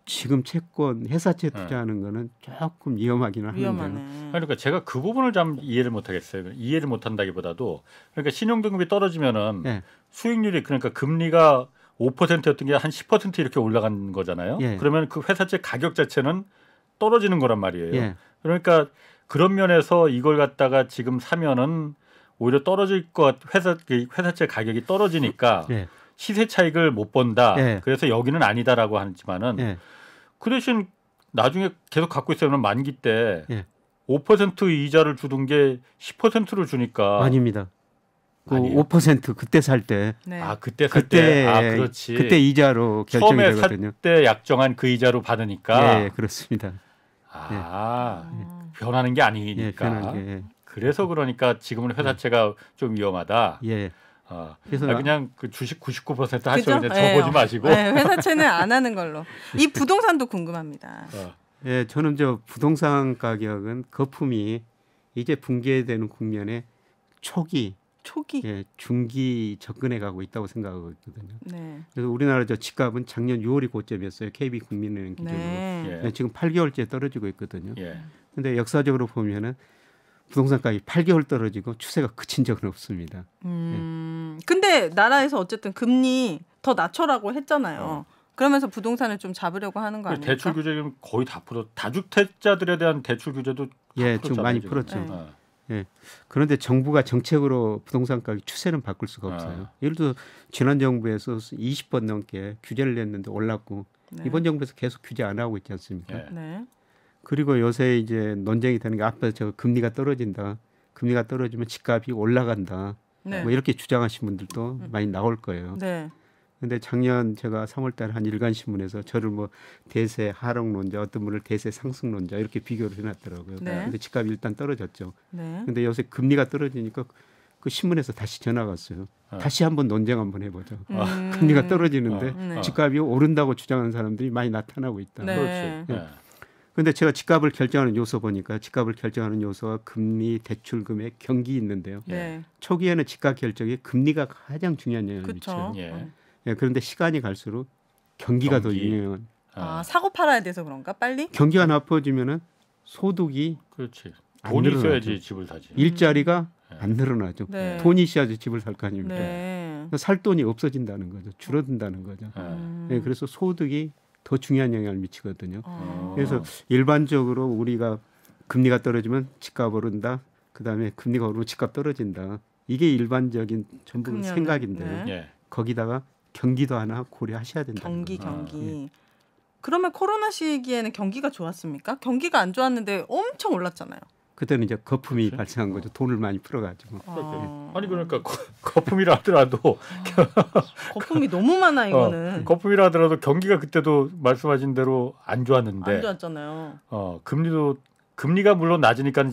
S2: 지금 채권 회사채 투자하는 거는 조금 위험하기는 한데요.
S3: 위험하네.
S1: 그러니까 제가 그 부분을 좀 이해를 못 하겠어요. 이해를 못 한다기보다도 그러니까 신용 등급이 떨어지면은
S2: 예.
S1: 수익률이 그러니까 금리가 5%였던 게 한 10% 이렇게 올라간 거잖아요.
S2: 예.
S1: 그러면 그 회사채 가격 자체는 떨어지는 거란 말이에요.
S2: 예.
S1: 그러니까 그런 면에서 이걸 갖다가 지금 사면은 오히려 떨어질 것 회사채 가격이 떨어지니까
S2: 예.
S1: 시세 차익을 못 본다.
S2: 예.
S1: 그래서 여기는 아니다라고 하지만은
S2: 예.
S1: 그 대신 나중에 계속 갖고 있으면 만기 때
S2: 예.
S1: 5% 이자를 주던 게 10%를 주니까
S2: 아닙니다. 그
S1: 아니에요?
S2: 5% 그때 살 때
S3: 네.
S1: 그때 살 때 그렇지.
S2: 그때 이자로 결정이
S1: 처음에
S2: 되거든요.
S1: 살 때 약정한 그 이자로 받으니까
S2: 예, 그렇습니다.
S1: 변하는 게 아니니까.
S2: 예, 편한 게.
S1: 그래서 그러니까 지금은 회사채가 좀 위험하다.
S2: 예.
S1: 그래서
S2: 그래서
S1: 그냥 그 주식 99% 하시고
S3: 그죠?
S1: 이제 저 보지
S3: 예.
S1: 마시고.
S3: 네, 회사채는 안 하는 걸로. 이 부동산도 궁금합니다.
S2: 예, 저는 저 부동산 가격은 거품이 이제 붕괴되는 국면에 초기,
S3: 초기.
S2: 예, 중기 접근해 가고 있다고 생각하고 있거든요.
S3: 네.
S2: 그래서 우리나라 저 집값은 작년 6월이 고점이었어요. KB 국민은행 기준으로.
S3: 네.
S1: 예.
S2: 지금 8개월째 떨어지고 있거든요.
S1: 예.
S2: 근데 역사적으로 보면은 부동산 가격이 8개월 떨어지고 추세가 그친 적은 없습니다.
S3: 근데 나라에서 어쨌든 금리 더 낮춰라고 했잖아요. 그러면서 부동산을 좀 잡으려고 하는 거 아닙니까?
S1: 대출 규제는 거의 다 풀어. 다주택자들에 대한 대출 규제도 다
S2: 예,
S1: 풀었잖아요,
S2: 좀 많이
S1: 지금.
S2: 풀었죠.
S3: 네.
S2: 예. 그런데 정부가 정책으로 부동산 가격 추세는 바꿀 수가 없어요. 예를 들어 지난 정부에서 20번 넘게 규제를 냈는데 올랐고
S3: 네.
S2: 이번 정부에서 계속 규제 안 하고 있지 않습니까?
S1: 예.
S3: 네.
S2: 그리고 요새 이제 논쟁이 되는 게 앞에 저 금리가 떨어진다. 금리가 떨어지면 집값이 올라간다.
S3: 네.
S2: 뭐 이렇게 주장하신 분들도 많이 나올 거예요.
S3: 네.
S2: 근데 작년 제가 3월달에 한 일간 신문에서 저를 뭐 대세 하락론자, 어떤 분을 대세 상승론자 이렇게 비교를 해놨더라고요.
S3: 네.
S2: 근데 집값이 일단 떨어졌죠.
S3: 네.
S2: 근데 요새 금리가 떨어지니까 그 신문에서 다시 전화가 왔어요. 다시 한번 논쟁 한번 해보자. 금리가 떨어지는데
S3: 네.
S2: 집값이 오른다고 주장하는 사람들이 많이 나타나고 있다.
S3: 네.
S1: 그렇지. 예.
S2: 근데 제가 집값을 결정하는 요소 보니까 집값을 결정하는 요소가 금리, 대출 금액, 경기 있는데요.
S3: 네.
S2: 초기에는 집값 결정에 금리가 가장 중요한 영향을 미쳐요.
S3: 그렇죠.
S1: 예.
S2: 예, 그런데 시간이 갈수록 경기가 더
S1: 경기.
S2: 유명한.
S3: 아, 사고 팔아야 돼서 그런가? 빨리?
S2: 경기가 나빠지면은 소득이
S1: 그렇지.
S2: 안
S1: 돈이
S2: 늘어나죠.
S1: 있어야지 집을 사지.
S2: 일자리가 안 늘어나죠.
S3: 네.
S2: 돈이 있어야지 집을 살 거 아닙니까?
S3: 네.
S2: 살 돈이 없어진다는 거죠. 줄어든다는 거죠. 예, 그래서 소득이 더 중요한 영향을 미치거든요. 그래서 일반적으로 우리가 금리가 떨어지면 집값 오른다. 그다음에 금리가 오르면 집값 떨어진다. 이게 일반적인 전부
S3: 금년은,
S2: 생각인데요.
S3: 네.
S1: 예.
S2: 거기다가 경기도 하나 고려하셔야 된다.
S3: 경기. 그러면 코로나 시기에는 경기가 좋았습니까? 경기가 안 좋았는데 엄청 올랐잖아요.
S2: 그때는 이제 거품이 발생한 거죠. 돈을 많이 풀어가지고.
S1: 아니 그러니까 거품이라 하더라도
S3: 거품이 너무 많아 이거는.
S1: 거품이라 하더라도 경기가 그때도 말씀하신 대로 안 좋았는데
S3: 안 좋았잖아요.
S1: 금리가 물론 낮으니까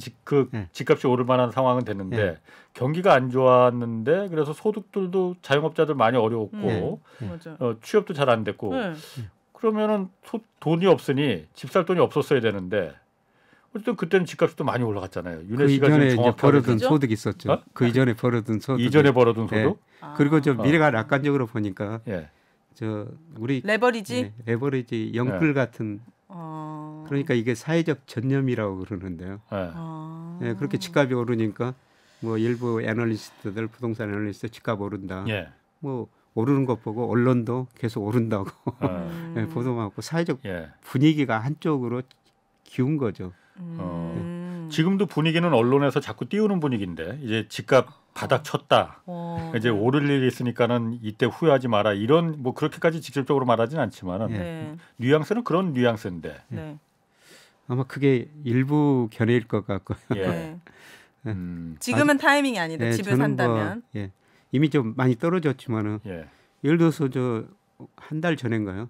S2: 네.
S1: 집값이 오를 만한 상황은 됐는데
S2: 네.
S1: 경기가 안 좋았는데 그래서 소득들도 자영업자들 많이 어려웠고
S2: 네.
S3: 맞아.
S1: 취업도 잘 안 됐고
S3: 네.
S1: 그러면은 돈이 없으니 집 살 돈이 없었어야 되는데 어쨌든 그때는 집값이 또 많이 올라갔잖아요. 윤혜
S2: 그
S1: 씨가
S2: 이전에
S1: 지금
S2: 이제 벌어둔
S3: 그죠?
S2: 소득이 있었죠.
S1: 어?
S2: 그 이전에 벌어둔 소득.
S1: 이전에 벌어둔 소득.
S2: 그리고 저 미래가 낙관적으로 보니까
S1: 예.
S2: 저 우리
S3: 레버리지.
S2: 레버리지 영끌 같은 그러니까 이게 사회적 전념이라고 그러는데요.
S1: 예.
S2: 예, 그렇게 집값이 오르니까 뭐 일부 애널리스트들 부동산 애널리스트 집값 오른다.
S1: 예.
S2: 뭐 오르는 것 보고 언론도 계속 오른다고 예, 보도 많고 사회적
S1: 예.
S2: 분위기가 한쪽으로 기운 거죠.
S1: 지금도 분위기는 언론에서 자꾸 띄우는 분위기인데 이제 집값 바닥 쳤다. 이제 오를 일이 있으니까는 이때 후회하지 마라. 이런 뭐 그렇게까지 직접적으로 말하진 않지만은
S3: 네.
S1: 뉘앙스는 그런 뉘앙스인데.
S3: 네.
S2: 아마 그게 일부 견해일 것 같고요.
S1: 예.
S3: 네. 지금은 타이밍이 아니다.
S2: 예,
S3: 집을
S2: 저는
S3: 산다면.
S2: 뭐, 예, 이미 좀 많이 떨어졌지만은
S1: 예.
S2: 예를 들어서 저 한 달 전인가요?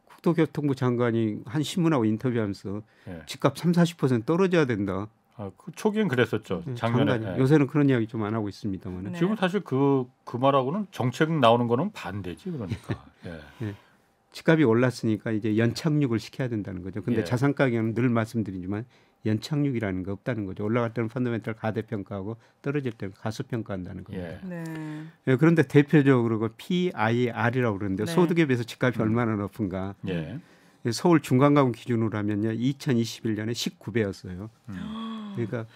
S2: 국토교통부 장관이 한 신문하고 인터뷰하면서
S1: 예.
S2: 집값 30-40% 떨어져야 된다.
S1: 아, 그 초기엔 그랬었죠. 작년에.
S2: 장관이.
S1: 예.
S2: 요새는 그런 이야기 좀 안 하고 있습니다만.
S3: 네.
S1: 지금 사실 그 말하고는 정책 나오는 거는 반대지 그러니까. 예.
S2: 집값이 올랐으니까 이제 연착륙을 시켜야 된다는 거죠. 근데
S1: 예.
S2: 자산 가격은 늘 말씀드리지만 연착륙이라는 게 없다는 거죠. 올라갈 때는 펀더멘털 가대평가하고 떨어질 때는 가수평가한다는 겁니다.
S1: 예.
S3: 네.
S2: 예, 그런데 대표적으로 그 PIR이라고 그러는데
S3: 네.
S2: 소득에 비해서 집값이 얼마나 높은가.
S1: 예.
S2: 서울 중간가구 기준으로 하면요. 2021년에 19배였어요. 그러니까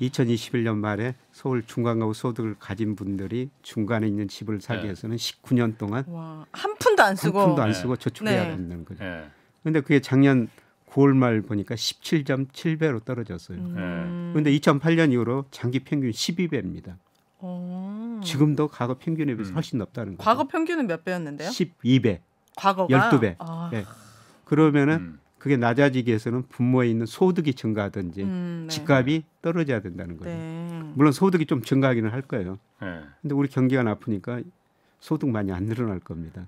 S2: 2021년 말에 서울 중간가구 소득을 가진 분들이 중간에 있는 집을 사기
S1: 네.
S2: 위해서는 19년 동안
S3: 와, 한 푼도 안
S2: 한
S3: 쓰고.
S2: 푼도 안
S1: 네.
S2: 쓰고 저축해야
S3: 네.
S2: 된다는 거죠.
S1: 예.
S2: 그런데 그게 작년 9월 말 보니까 17.7배로 떨어졌어요. 그런데 2008년 이후로 장기 평균 12배입니다. 지금도 과거 평균에 비해서 훨씬 높다는 거죠.
S3: 과거 평균은 몇 배였는데요?
S2: 12배,
S3: 과거가
S2: 12배.
S3: 아,
S2: 네. 그러면은 그게 낮아지기 위해서는 부모에 있는 소득이 증가하든지
S3: 네.
S2: 집값이 떨어져야 된다는 거죠.
S3: 네.
S2: 물론 소득이 좀 증가하기는 할 거예요.
S1: 예.
S2: 근데 우리 경기가 나쁘니까 소득 많이 안 늘어날 겁니다.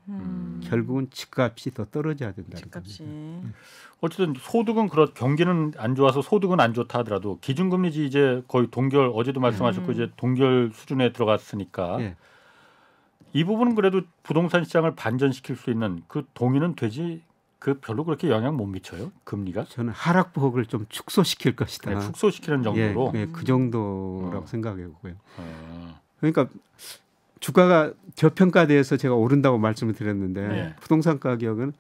S2: 결국은 집값이 더 떨어져야 된다는
S3: 집값이.
S2: 겁니다.
S1: 어쨌든 소득은 경기는 안 좋아서 소득은 안 좋다 하더라도 기준금리지 이제 거의 동결 어제도 말씀하셨고 이제 동결 수준에 들어갔으니까
S2: 예.
S1: 이 부분은 그래도 부동산 시장을 반전시킬 수 있는 그 동의는 되지 그 별로 그렇게 영향 못 미쳐요 금리가
S2: 저는 하락폭을 좀 축소시킬 것이다.
S1: 네, 축소시키는 정도로.
S2: 예, 그 정도라고 생각해 보고요.
S1: 어.
S2: 그러니까 주가가 저평가돼서 제가 오른다고 말씀을 드렸는데
S1: 네.
S2: 부동산 가격은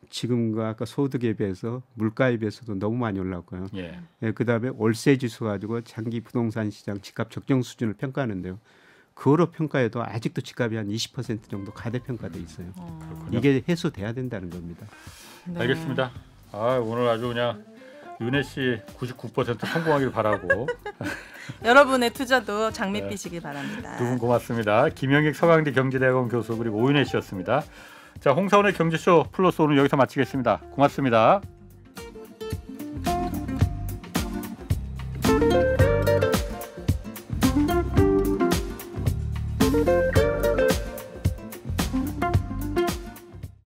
S2: 지금과 아까 소득에 비해서 물가에 비해서도 너무 많이 올랐고요.
S1: 예.
S2: 예, 그다음에 월세 지수 가지고 장기 부동산 시장 집값 적정 수준을 평가하는데요. 그거로 평가해도 아직도 집값이 한 20% 정도 가대평가돼 있어요. 이게 해소돼야 된다는 겁니다.
S3: 네.
S1: 알겠습니다. 아, 오늘 아주 그냥 윤혜 씨 99% 성공하길 바라고
S3: 여러분의 투자도 장밋빛이길 바랍니다.
S1: 두 분 고맙습니다. 김영익 서강대 경제대학원 교수 그리고 오윤혜 씨였습니다. 자, 홍사원의 경제쇼 플러스 오늘 여기서 마치겠습니다. 고맙습니다.